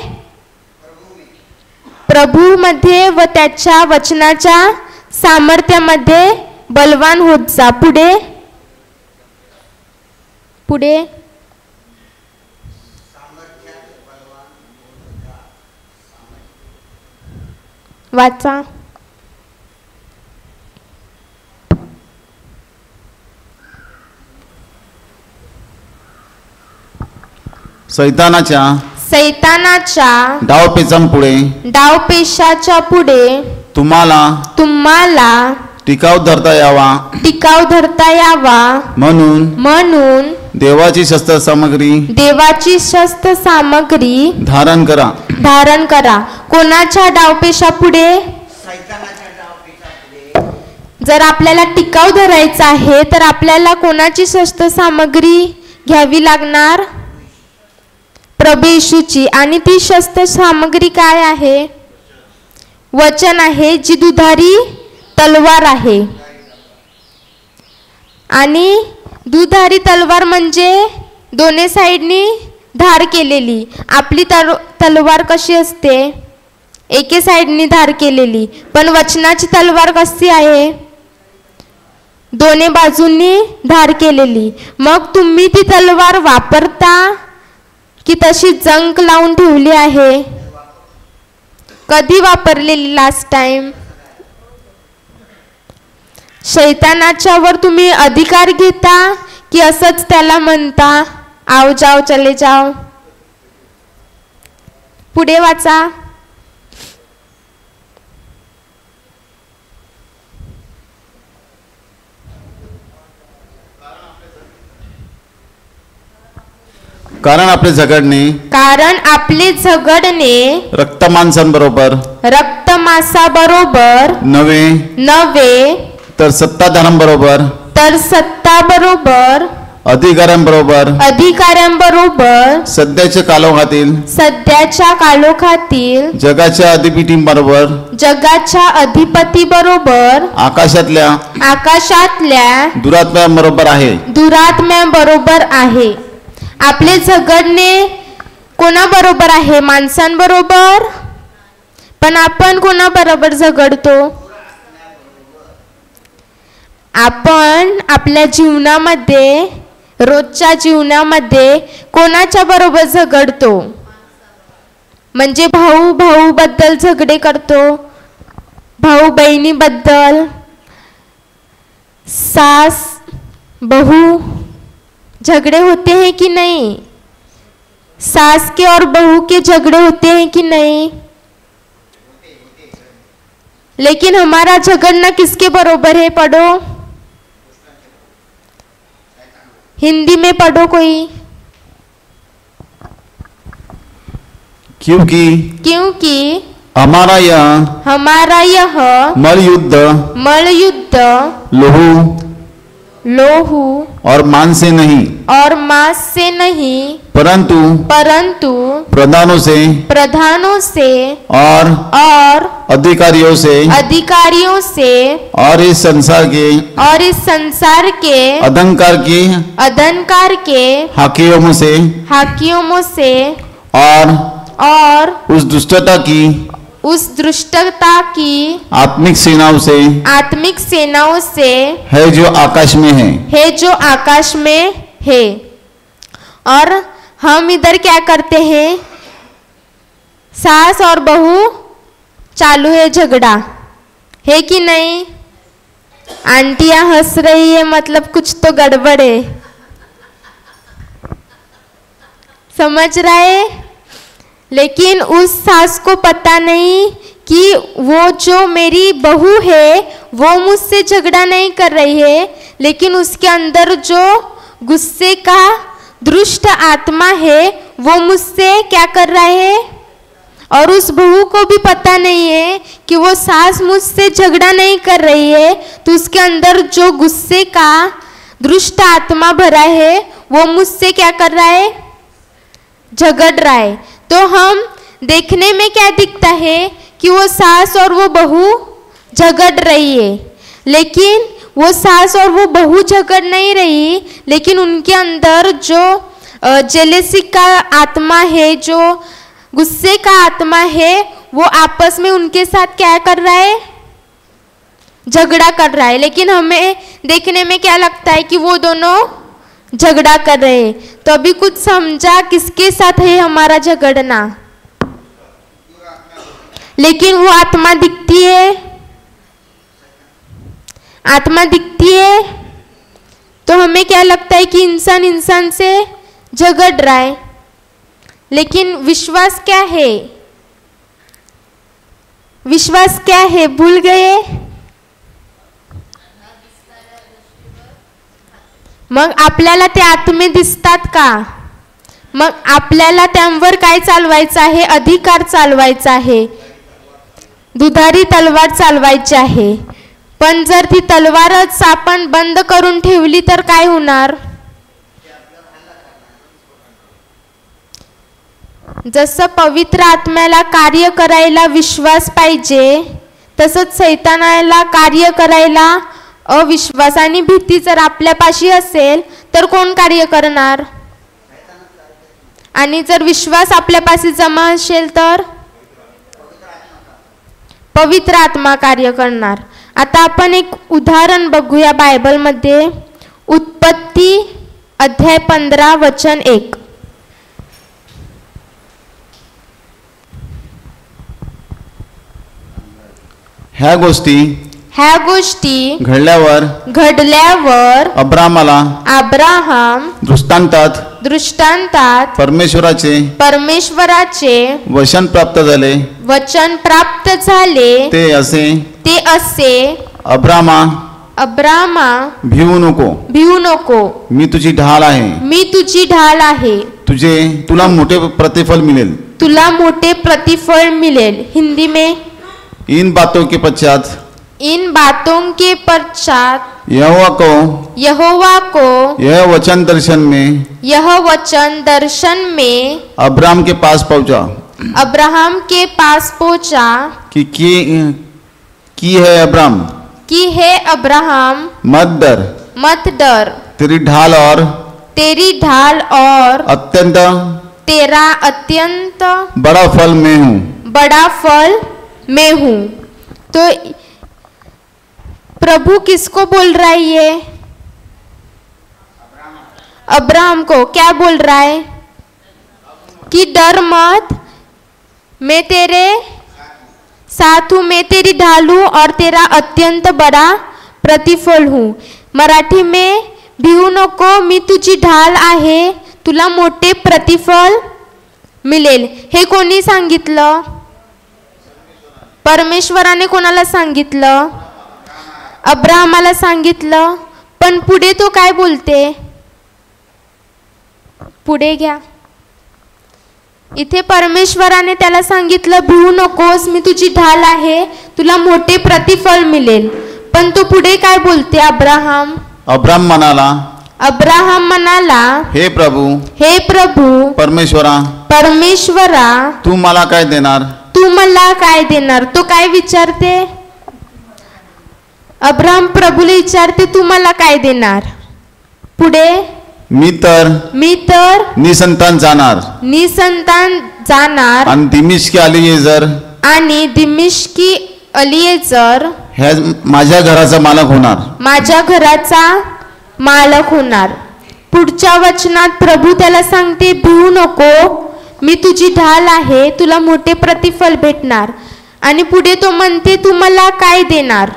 प्रभू मध्ये व त्याच्या वचनाच्या सामर्थ्यामध्ये बलवान होत जा. पुढे वाचा. सैतानाच्या डावपेचाच्या पुढे तुम्हाला टिकाव धरता यावा म्हणून देवाची शस्त्र सामग्री धारण करा. कोणाच्या डावपेशा पुढे, जर आपल्याला टिकाव धरायचा आहे तर आपल्याला कोणाची शस्त्र सामग्री घ्यावी लागणार, प्रभू येशूची. आणि ती शस्त्र सामग्री काय आहे, वचन आहे, जी दुधारी तलवार आहे. आणि दुधारी तलवार म्हणजे दोन्ही साईडनी धार केलेली. आपली तलवार कशी असते, एके साईडनी धार केलेली. पण वचनाची तलवार कशी आहे, दोन्ही बाजूंनी धार केलेली. मग तुम्ही ती तलवार वापरता की तशी जंक लावून ठेवली आहे, कधी वापरलेली लास्ट टाइम. शैतानाच्या वर तुम्ही अधिकार घेता की असंच त्याला म्हणता, आओ जाओ चले जाओ. पुढे वाचा. कारण आपले झगडणे रक्तमांसाबरोबर नव्हे तर सत्ताधाऱ्यांबरोबर अधिकाऱ्यांबरोबर सध्याच्या काळोखातील जगाच्या अधिपतीबरोबर आकाशातल्या दुरात्म्यांबरोबर आहे. आपले झगडणे कोणाबरोबर आहे, माणसांबरोबर. पण आपण कोणाबरोबर झगडतो, आपण आपल्या जीवनामध्ये रोजच्या जीवनामध्ये कोणाच्या बरोबर झगडतो? म्हणजे भाऊ भाऊ बद्दल झगडे करतो, भाऊ बहिणीबद्दल, सास बहू झगड़े होते हैं कि नहीं? सास के और बहू के झगड़े होते हैं कि नहीं? लेकिन हमारा झगड़ना किसके बरोबर है? पढ़ो, हिंदी में पढ़ो कोई। क्योंकि हमारा यह मलयुद्ध लोहू और मांस से नहीं परंतु प्रधानों से और अधिकारियों से और इस संसार के अधंकार के हाकिमों से और उस दुष्टता की आत्मिक सेनाओं से है जो आकाश में है। और हम इधर क्या करते हैं? सास और बहू चालू है झगड़ा, है कि नहीं? आंटियां हंस रही है, मतलब कुछ तो गड़बड़ है, समझ रहा है? लेकिन उस सास को पता नहीं कि वो जो मेरी बहू है वो मुझसे झगड़ा नहीं कर रही है, लेकिन उसके अंदर जो गुस्से का दुष्ट आत्मा है वो मुझसे क्या कर रहा है। और उस बहू को भी पता नहीं है कि वो सास मुझसे झगड़ा नहीं कर रही है, तो उसके अंदर जो गुस्से का दुष्ट आत्मा भरा है वो मुझसे क्या कर रहा है? झगड़ रहा है। तो हम देखने में क्या दिखता है कि वो सास और वो बहू झगड़ रही है, लेकिन वो सास और वो बहू झगड़ नहीं रही, लेकिन उनके अंदर जो जेलेसी का आत्मा है, जो गुस्से का आत्मा है, वो आपस में उनके साथ क्या कर रहा है? झगड़ा कर रहा है। लेकिन हमें देखने में क्या लगता है कि वो दोनों झगड़ा कर रहे हैं। तो अभी कुछ समझा किसके साथ है हमारा झगड़ना? लेकिन वो आत्मा दिखती है, तो हमें क्या लगता है कि इंसान से झगड़ रहा है। लेकिन विश्वास क्या है? भूल गए? मग आपल्याला ते आत्मे दिसतात का? मग आपल्याला त्यांवर काय चालवायचं आहे? अधिकार चालवायचा आहे, दुधारी तलवार चालवायची आहे। पण जर ती तलवारच आपण बंद करून ठेवली तर काय होणार? जसं पवित्र आत्म्याला कार्य करायला विश्वास पाहिजे, तसंच सैतानाला कार्य करायला अविश्वास आणि भीती जर आपल्यापाशी असेल तर कोण कार्य करणार? आणि जर विश्वास आपल्यापाशी जमा असेल तर पवित्र आत्मा कार्य करणार। आता आपण एक उदाहरण बघूया बायबलमध्ये, उत्पत्ती अध्याय 15 वचन 1। ह्या गोष्टी घडल्यावर अब्राहम दृष्टांतात परमेश्वराचे वचन प्राप्त झाले ते असे अब्रामा भिवू नको मी तुझी ढाल आहे तुला मोठे प्रतिफल मिलेल। हिंदी में इन बातों के पश्चात यहोवा को यह वचन दर्शन में अब्राहम के पास पहुंचा कि है अब्राहम मत डर तेरी ढाल और अत्यंत बड़ा फल मैं हूँ। तो प्रभु किसको बोल रहा है? ये अब्राहम को क्या बोल रहा है कि डर मत, मैं तेरे साथ हूँ, मैं तेरी ढाल हूँ और तेरा अत्यंत बड़ा प्रतिफल हूँ. मराठी में भिवू नको, मी तुझी ढाल आहे, तुला मोठे प्रतिफल मिळेल. हे कोणी सांगितलं? परमेश्वराने कोणाला सांगितलं? अब्राहमाला सांगितलं. पण पुढे तो काय बोलते? पुढे घ्या. इथे परमेश्वराने त्याला सांगितलं भिवू नकोस, मी तुझी ढाल आहे, तुला मोठे प्रतिफल मिळेल. पण तो पुढे काय बोलते? अब्राहम म्हणाला, हे प्रभू परमेश्वरा तू मला काय देणार? तो काय विचारते? अब्राहम प्रभूला विचारते तू मला काय देणार? पुढे मी तर निसंतान जाणार आणि दिमिश्की अलिएझर हे माझ्या घराचा मालक होणार. पुढच्या वचनात प्रभू त्याला सांगते भिवू नको, मी तुझी ढाल आहे, तुला मोठे प्रतिफल भेटणार. आणि पुढे तो म्हणते तू मला काय देणार?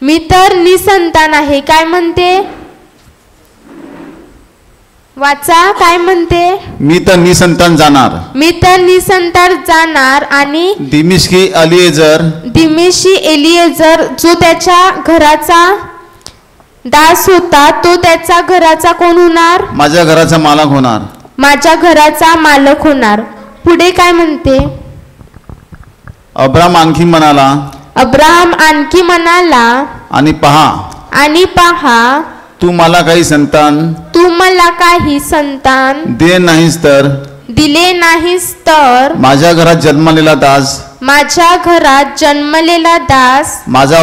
मी तर निसंतान आहे. काय म्हणते? वाचा, काय म्हणते? मी तर निसंतान जाणार आणि दिमिश्की एलिएझर जो त्याच्या घराचा दास होता, तो त्याचा घराचा कोण होणार? माझ्या घराचा मालक होणार. पुढे काय म्हणते? अब्राहम आणखी म्हणाला आणि पहा तू मला काही संतान दिले नाहीस तर माझ्या घरात जन्मलेला दास माझा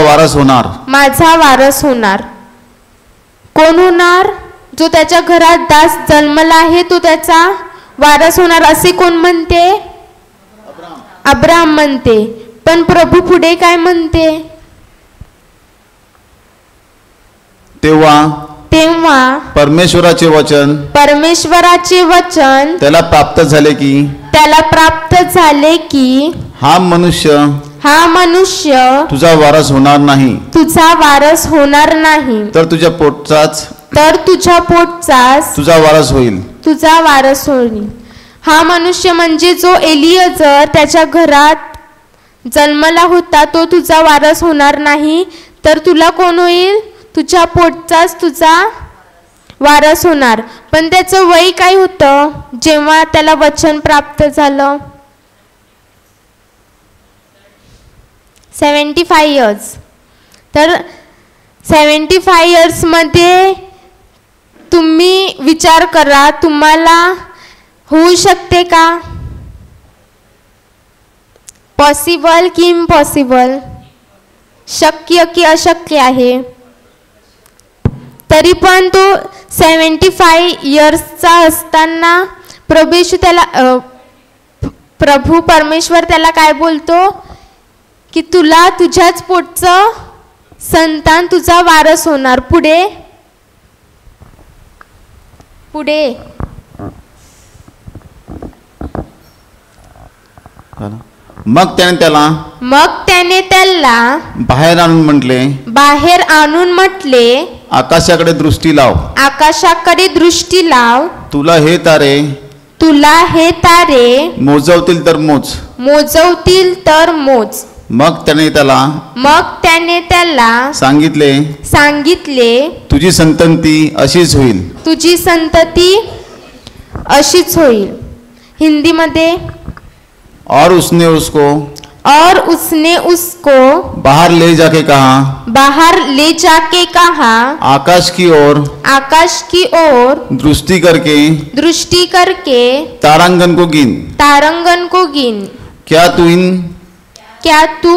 वारस होणार. कोण होणार? जो त्याच्या घरात दास जन्मला आहे तो त्याचा वारस होणार असे कोण म्हणते? अब्राहम म्हणते. पण प्रभू पुढे काय म्हणते? तेव्हा परमेश्वराचे वचन त्याला प्राप्त झाले की हा मनुष्य तुझा वारस होणार नाही तर तुझ्या पोटचाच तुझा वारस होईल. हा मनुष्य म्हणजे जो एलिएझर त्याच्या घरात जन्मला होता, तो तुझा वारस होणार नाही तर तुला कोण होईल? तुझ्या पोटचाच तुझा वारस होणार. पण त्याचं वय काय होतं जेव्हा त्याला वचन प्राप्त झालं? 75 इयर्स. तर 75 इयर्स मध्ये तुम्ही विचार करा, तुम्हाला होऊ शकते का? पॉसिबल की इम्पॉसिबल? शक्य की अशक्य आहे? तरी पण तो 75 इयर्सचा असताना प्रभू परमेश्वर त्याला काय बोलतो की तुला तुझ्याच पोटचं संतान तुझा वारस होणार. पुढे मग त्याने त्याला बाहेर आणून म्हटले आकाशाकडे दृष्टी लाव, तुला हे तारे मोजवतील तर मोज. मग त्याने त्याला सांगितले तुझी संतती अशीच होईल. हिंदी मध्ये और उसने उसको बाहर ले जाके कहा आकाश की ओर दृष्टि करके तारांगन को गिन क्या तू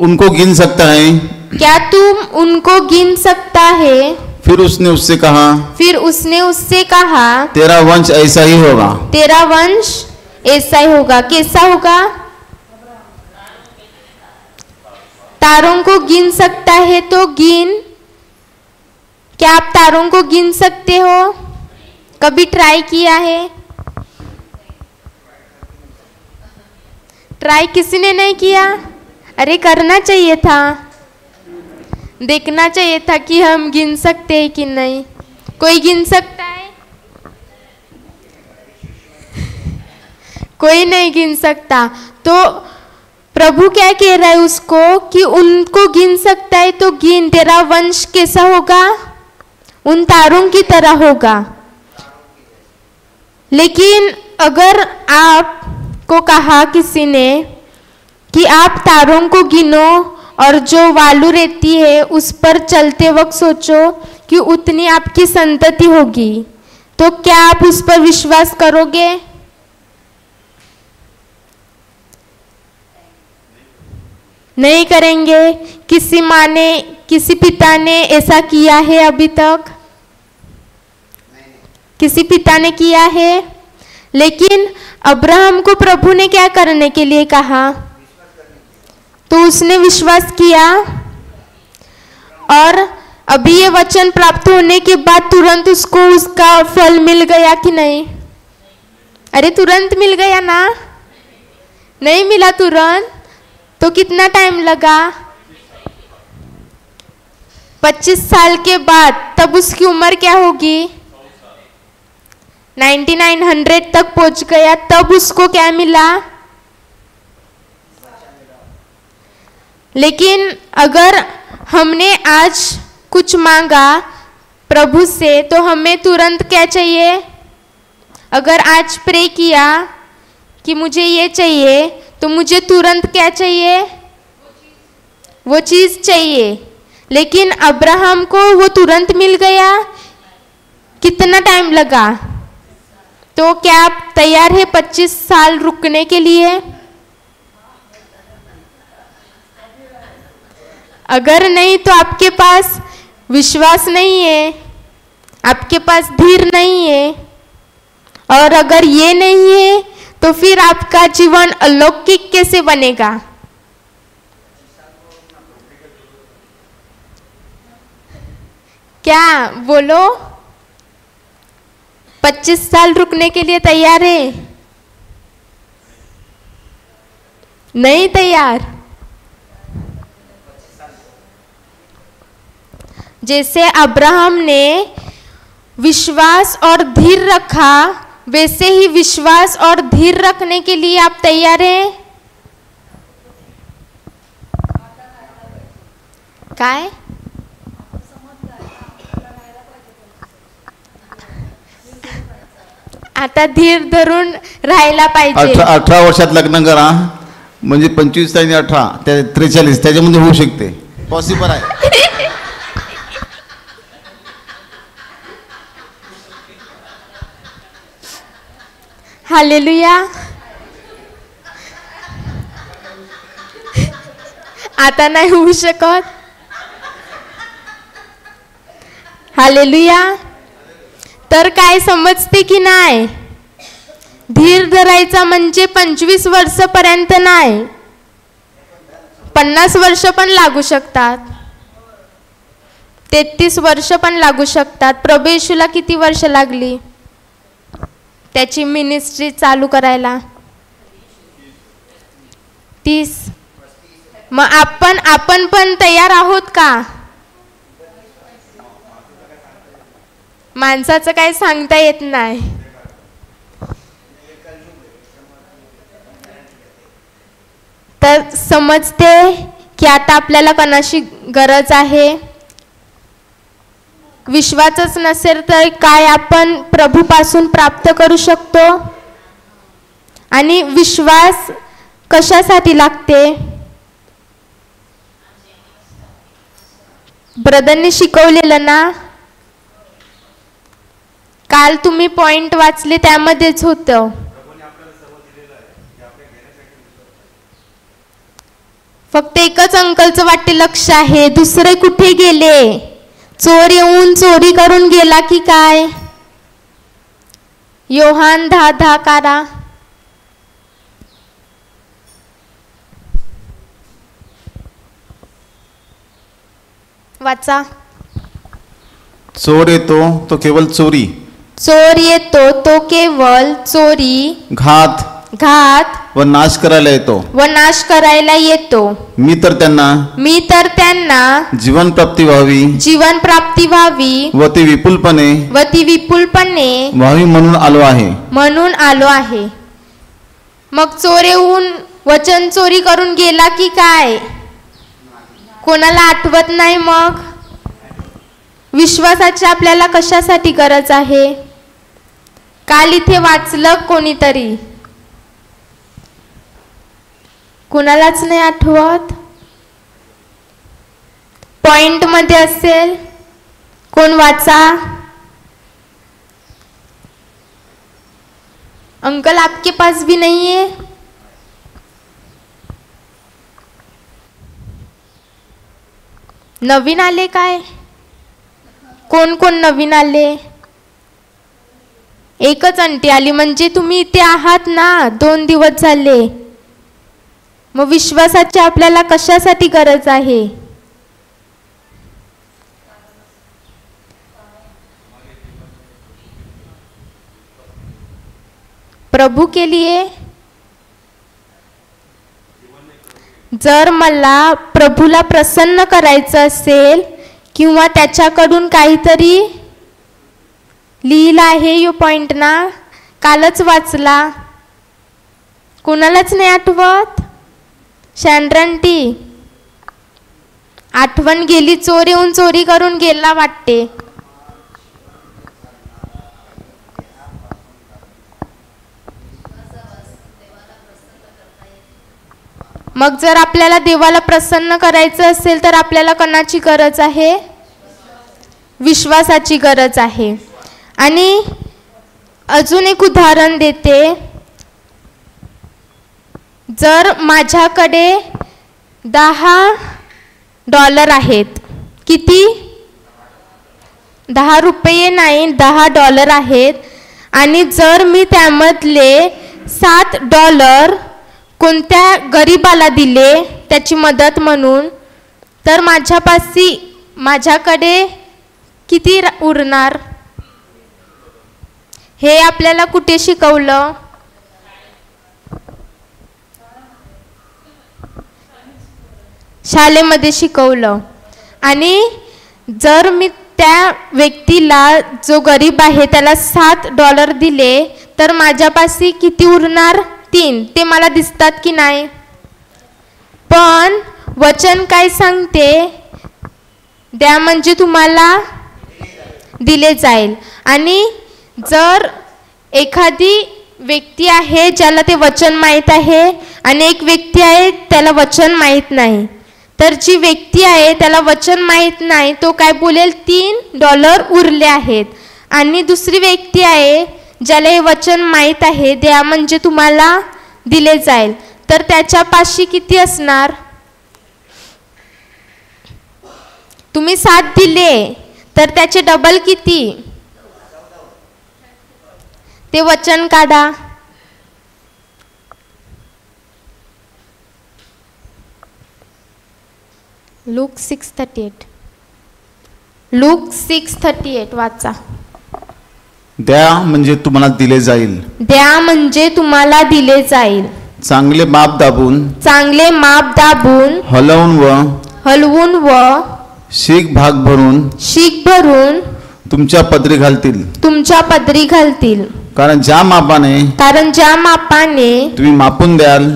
उनको गिन सकता है? क्या तुम उनको गिन सकता है? फिर उसने उससे कहा तेरा वंश ऐसा ही होगा. कैसा होगा? तारों को गिन सकता है तो गिन, क्या आप तारों को गिन सकते हो? कभी ट्राई किया है? ट्राई किसी ने नहीं किया? अरे करना चाहिए था, देखना चाहिए था कि हम गिन सकते हैं कि नहीं। कोई गिन सकता है? कोई नहीं गिन सकता। तो प्रभु क्या कह रहा है उसको कि उनको गिन सकता है तो गिन, तेरा वंश कैसा होगा? उन तारों की तरह होगा। लेकिन अगर आपको कहा किसी ने कि आप तारों को गिनो और जो वालू रहती है उस पर चलते वक्त सोचो कि उतनी आपकी संतति होगी, तो क्या आप उस पर विश्वास करोगे? नहीं करेंगे। किसी माँ ने, किसी पिता ने ऐसा किया है अभी तक? किसी पिता ने किया है? लेकिन अब्राहम को प्रभु ने क्या करने के लिए कहा? तो उसने विश्वास किया और अभी ये वचन प्राप्त होने के बाद तुरंत उसको उसका फल मिल गया कि नहीं? अरे तुरंत मिल गया ना? नहीं मिला तुरंत। तो कितना टाइम लगा? 25 साल के बाद। तब उसकी उम्र क्या होगी? 9900 तक पहुंच गया, तब उसको क्या मिला? लेकिन अगर हमने आज कुछ मांगा प्रभु से तो हमें तुरंत क्या चाहिए? अगर आज प्रे किया कि मुझे ये चाहिए तो मुझे तुरंत क्या चाहिए? वो चीज चाहिए। लेकिन अब्राहम को वो तुरंत मिल गया, कितना टाइम लगा? तो क्या आप तैयार है 25 साल रुकने के लिए? अगर नहीं तो आपके पास विश्वास नहीं है, आपके पास धीर नहीं है, और अगर ये नहीं है तो फिर आपका जीवन अलौकिक कैसे बनेगा? क्या बोलो? 25 साल रुकने के लिए तैयार है? नहीं तैयार। जैसे अब्राहम ने विश्वास और धीर रखा, वैसे ही विश्वास और धीर रखने के लिए आप तैयार हैं? काय? आता धीर धरून राहायला पाहिजे। 18 वर्षात लग्न करा, म्हणजे 25 आणि 18 43 त्याच्यामध्ये होऊ शकते, पॉसिबल आहे। हालेलुया। आता नाही होऊ शकत। हालेलुया। तर काय समजते की नाही? धीर धरायचा म्हणजे 25 वर्षापर्यंत नाही, 50 वर्ष पण लागू शकतात, 33 वर्ष पण लागू शकतात। प्रभू येशूला किती वर्ष लागली त्याची मिनिस्ट्री चालू करायला? 30। मग आपण पण तयार आहोत का? माणसाचं काय सांगता येत नाही। तर समजते की आता आपल्याला कोणाशी गरज आहे? विश्वासच नसेल तर काय आपण प्रभूपासून प्राप्त करू शकतो? आणि विश्वास कशासाठी लागते? ब्रदरने शिकवलेलं ना, काल तुम्ही पॉइंट वाचले त्यामध्येच होतं। फक्त एकच अंकलचं वाटते लक्ष आहे, दुसरे कुठे गेले? चोर येऊन चोरी करून गेला की काय? योहान 10:10 कारा। वाचा। चोर येतो तो केवळ चोरी, चोर येतो तो केवळ चोरी, घात घात व नाश करायला येतो. व नाश करायला येतो. मी तर त्यांना जीवन प्राप्ती व्हावी, जीवन प्राप्ती व्हावी व ती विपुलपणे व्हावी म्हणून आलो आहे. मग चोर येऊन वचन चोरी करून गेला की काय? कोणाला आठवत नाही. मग विश्वासाची आपल्याला कशासाठी गरज आहे? काल इथे वाचलं कोणीतरी, कोणालाच नाही आठवत. पॉइंट मध्ये असेल, कोण वाचा. अंकल आपके पास भी नहीं है? नवीन आले काय? कोण कोण नवीन आले? एकच आंटी आली. म्हणजे तुम्ही इथे आहात ना 2 दिवस झाले. मग विश्वासाची आपल्याला कशासाठी गरज आहे? प्रभू के लिए. जर मला प्रभूला प्रसन्न करायचं असेल किंवा त्याच्याकडून काहीतरी लिहिलं आहे, यो पॉइंट ना कालच वाचला, कोणालाच नाही आठवत. शॅन्ड्रंटी आठवण गेली. चोर येऊन चोरी करून गेला वाटते. मग जर आपल्याला देवाला प्रसन्न करायचं असेल तर आपल्याला कोणाची गरज आहे? विश्वासाची गरज आहे. आणि अजून एक उदाहरण देते. जर माझ्याकडे $10 आहेत. किती? 10 रुपये नाही, $10 आहेत. आणि जर मी त्यामधले $7 कोणत्या गरीबाला दिले त्याची मदत म्हणून, तर माझ्याकडे किती उरणार? हे आपल्याला कुठे शिकवलं? शाळेमध्ये शिकवलं. आणि जर मी त्या व्यक्तीला जो गरीब आहे त्याला $7 दिले तर माझ्यापाशी किती उरणार? 3. ते मला दिसतात की नाही? पण वचन काय सांगते? द्या म्हणजे तुम्हाला दिले जाईल. आणि जर एखादी व्यक्ती आहे ज्याला ते वचन माहीत आहे आणि एक व्यक्ती आहे त्याला वचन माहीत नाही, तर जी व्यक्ती आहे त्याला वचन माहीत नाही तो काय बोलेल? $3 उरले आहेत. आणि दुसरी व्यक्ती आहे ज्याला हे वचन माहीत आहे, द्या म्हणजे तुम्हाला दिले जाईल, तर त्याच्यापाशी किती असणार? तुम्ही 7 दिले तर त्याचे डबल किती? ते वचन काढा. लूक 6:38. लूक 6:38 वाचा. द्या म्हणजे तुम्हाला दिले जाईल. द्या म्हणजे तुम्हाला दिले जाईल. चांगले माप दाबून हलवून व शीख भाग भरून तुमच्या पदरी घालतील. कारण ज्या मापाने तुम्ही मापून द्याल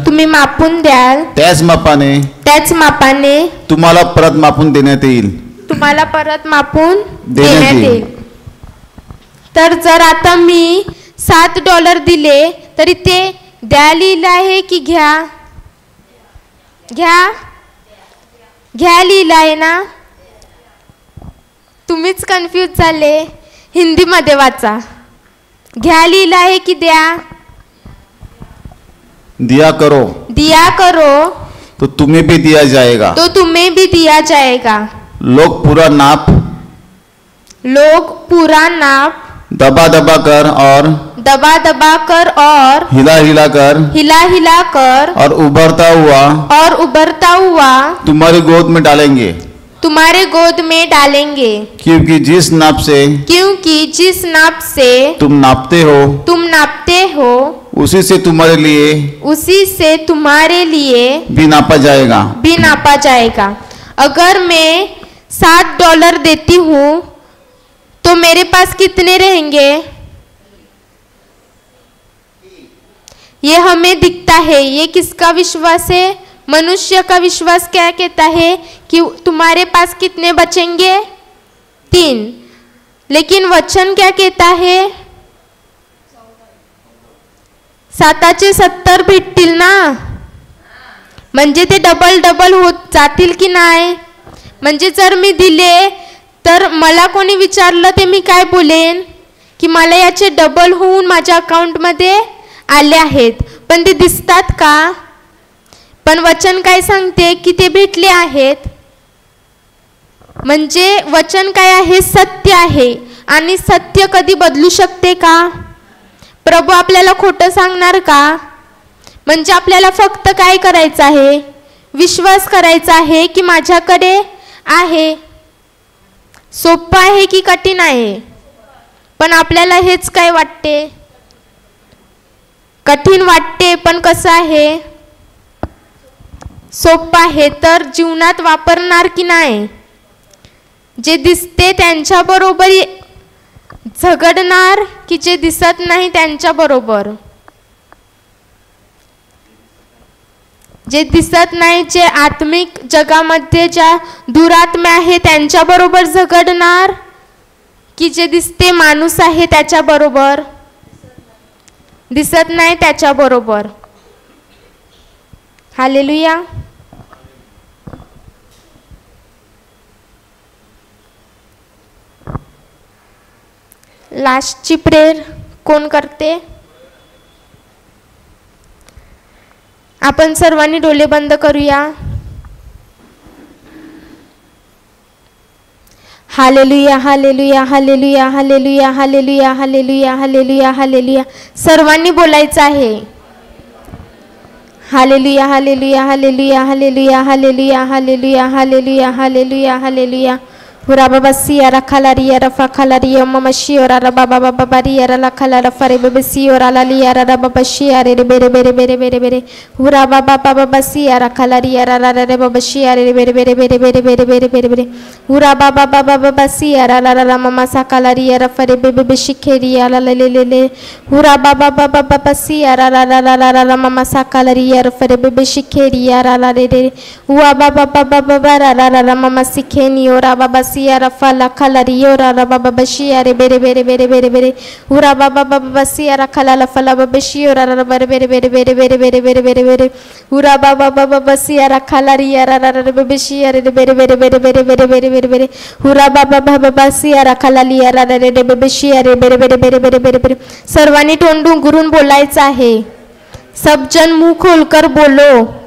त्याच मापाने तुम्हाला परत मापून देण्यात येईल. तर जर आता मी $7 दिले तरी ते द्या लिहिलं आहे की घ्या लिहिलं आहे ना? तुम्हीच कन्फ्यूज झाले. हिंदीमध्ये वाचा. घ्या लिहिलं आहे की द्या? दिया करो तो तुम्हें भी दिया जाएगा. लोग पूरा नाप दबा दबा कर और हिला हिला कर और उभरता हुआ तुम्हारी गोद में तुम्हारे गोद में डालेंगे। क्योंकि जिस नाप से तुम नापते हो उसी से तुम्हारे लिए भी नापा जाएगा। अगर मैं $7 देती हूँ तो मेरे पास कितने रहेंगे? ये हमें दिखता है। ये किसका विश्वास है? मनुष्य का विश्वास क्या कहता है कि तुम्हारे पास कितने बचेंगे? 3। लेकिन वचन क्या कहता है? 7चे 70 भेटतील ना, म्हणजे ते डबल होत जातील की नाही? म्हणजे जर मी दिले तर मला कोणी विचारलं ते मी काय बोलेन की मला याचे डबल होऊन माझ्या अकाउंटमध्ये आले आहेत, पण ते दिसतात का? पण वचन काय सांगते की ते भेटले आहेत. म्हणजे वचन काय आहे? सत्य आहे. आणि सत्य कधी बदलू शकते का? प्रभू आपल्याला खोटं सांगणार का? म्हणजे आपल्याला फक्त काय करायचं आहे? विश्वास करायचा आहे की माझ्याकडे आहे. सोपं आहे की कठीण आहे? पण आपल्याला हेच काय वाटते? कठीण वाटते. पण कसं आहे? सोपं आहे. तर जीवनात वापरणार की नाही? जे दिसते त्यांच्या बरोबर झगडणार की जे दिसत नाही त्यांच्या बरोबर? जे दिसत नाही, जे आत्मिक जगामध्ये ज्या दुरात्म्या आहे त्यांच्या बरोबर झगडणार की जे दिसते माणूस आहे त्याच्या बरोबर? दिसत नाही त्याच्या बरोबर. हालेलुया. लास्टची प्रेयर कोण करते? आपण सर्वांनी डोळे बंद करूया. Hallelujah hallelujah hallelujah hallelujah hallelujah hallelujah hallelujah hallelujah. सर्वांनी बोलायचं आहे. Hallelujah hallelujah hallelujah hallelujah hallelujah hallelujah hallelujah hallelujah hallelujah. हुरा बाबा सियारा खालारिया रफा खालारिया ममा शियोरा रा बाबा बाबा बारिया रा ला खाला रफा रे बेबे सियोरा ला लिया रा बाबा शियारे रे बेरे बेरे बेरे बेरे बेरे. हुरा बाबा बाबा सियारा खालारिया रा रा रे बाबा शियारे रे बेरे बेरे बेरे बेरे बेरे बेरे बेरे बेरे. हुरा बाबा बाबा बाबा सियारा रा रा ममा सा खालारिया रफा रे बेबे बे शिखेरिया ला ले ले ले. हुरा बाबा बाबा बाबा सियारा रा रा रा रा ममा सा खालारिया रफा रे बेबे शिखेरिया रा ला रे रे. हुआ बाबा बाबा बाबा रा रा रा ममा सिखेनियो रा बाबा सियारा फला खलारियो रा रा बाबा बशिया रे बेरे बेरे बेरे बेरे बेरे. हुरा बाबा बाबा सियारा खला फला बाबा बशियो रा रा बेरे बेरे बेरे बेरे बेरे बेरे बेरे बेरे बेरे. हुरा बाबा बाबा सियारा खलारिया रा रा रे बशिया रे बेरे बेरे बेरे बेरे बेरे बेरे बेरे बेरे. हुरा बाबा बाबा सियारा खलालिया रा रे रे बशिया रे बेरे बेरे बेरे बेरे बेरे बेरे. सर्वांनी तोंड उघडून बोलायचं आहे. सब जन मुंह खोलकर बोलो.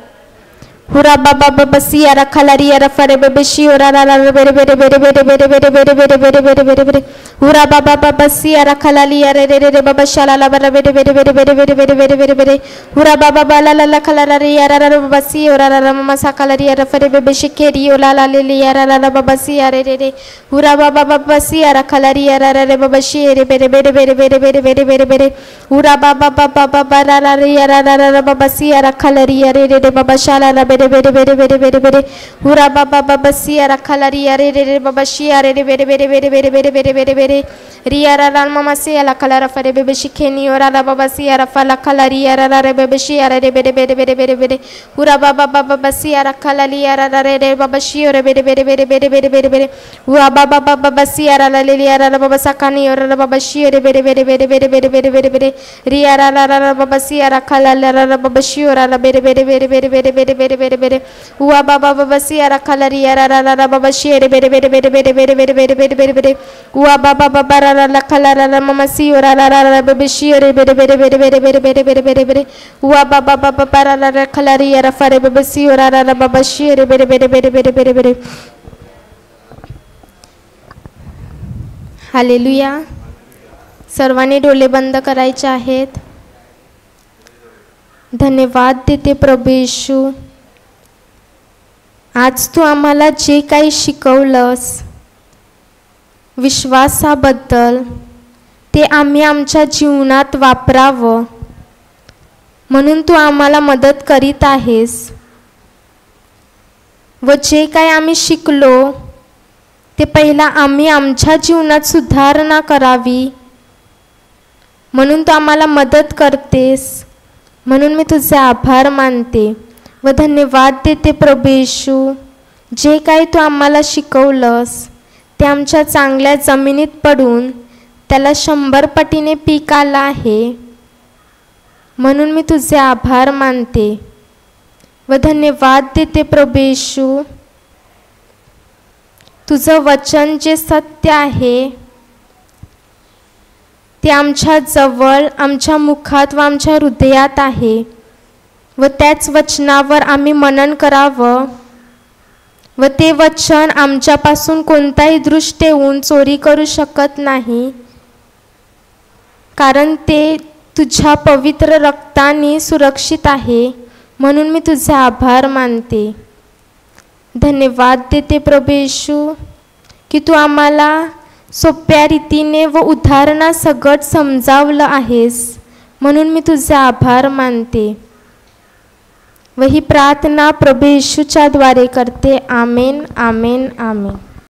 हुरा बाबा बाबा सियारा खलारिया रा फरे बेबे शियोरा रा रा बेरे बेरे बेरे बेरे बेरे बेरे बेरे बेरे बेरे बेरे बेरे बेरे. हुरा बाबा बाबा सियारा खलालिया रे रे रे बाबा शाला ला बेरे बेरे बेरे बेरे बेरे बेरे बेरे बेरे बेरे बेरे. हुरा बाबा बाला ला ला खलारा रे रा रा बाबा सियोरा रा रा ममा सा खलारिया रा फरे बेबे शिखेरियो ला ला ले लिया रा रा बाबा सिया रे रे रे. हुरा बाबा बाबा सियारा खलारिया रा रा रे बाबा शिये बेरे बेरे बेरे बेरे बेरे बेरे बेरे बेरे. हुरा बाबा बाबा बाबा रा रा रे रा रा बाबा सियारा खलारिया रे रे बाबा शाला ला बेरे बेरे बेरे बेरे बेरे बेरे. हुरा बाबा बाबा सियारा खलारिया रे रे बाबा शिया रे बेरे बेरे बेरे बेरे बेरे बेरे बेरे बेरे. रिया रा रा ममा सियाला खलारा फरे बेबे शिखेनी रा रा बाबा सियारा फला खलारिया रा रा रे बेबे शिया रे बेरे बेरे बेरे बेरे बेरे. हुरा बाबा बाबा सियारा खलालिया रा रा रे बाबा शियो रे बेरे बेरे बेरे बेरे बेरे बेरे बेरे. हुआ बाबा बाबा सियारा ला ले लिया रा बाबा सकानी रा बाबा शियो रे बेरे बेरे बेरे बेरे बेरे बेरे बेरे बेरे. रिया रा रा बाबा सियारा खलाला रा बाबा शियो रा बेरे बेरे बेरे बेरे बेरे बेरे बेरे बेरे बेरे. हुआ बाबा बाबा सियारा खलारिया रा रा बाबा शियो रे बेरे बेरे बेरे बेरे बेरे बेरे बेरे बेरे बेरे बेरे. हुआ बाबा बाबा रा रा खला रा ममा सियो रा रा बाबा शियो रे बेरे बेरे बेरे बेरे बेरे बेरे बेरे बेरे बेरे. हुआ बाबा बाबा रा रा खलारिया रा फरे बाबा सियो रा रा बाबा शियो रे बेरे बेरे बेरे बेरे बेरे बेरे. हालेलुया. सर्वांनी डोळे बंद करायचे आहेत. धन्यवाद देते प्रभू येशू. आज तू आम्हाला जे काही शिकवलंस विश्वासाबद्दल ते आम्ही आमच्या जीवनात वापरावं म्हणून तू आम्हाला मदत करीत आहेस व जे काही आम्ही शिकलो ते पहिला आम्ही आमच्या जीवनात सुधारणा करावी म्हणून तू आम्हाला मदत करतेस म्हणून मी तुझे आभार मानते व धन्यवाद देते प्रभू येशू. जे काही तू आम्हाला शिकवलंस ते आमच्या चांगल्या जमिनीत पडून त्याला 100 पटीने पीक आलं आहे म्हणून मी तुझे आभार मानते व धन्यवाद देते प्रभू येशू. तुझं वचन जे सत्य आहे ते आमच्या जवळ आमच्या मुखात व आमच्या हृदयात आहे व त्याच वचनावर आम्ही मनन करावं व ते वचन आमच्यापासून कोणताही दृष्ट येऊन चोरी करू शकत नाही कारण ते तुझ्या पवित्र रक्ताने सुरक्षित आहे म्हणून मी तुझे आभार मानते. धन्यवाद देते प्रभू येशू की तू आम्हाला सोप्या रीतीने व उदाहरणासकट समजावलं आहेस म्हणून मी तुझे आभार मानते व ही प्रार्थना प्रभू येशूच्या द्वारे करते. आमेन आमेन आमेन.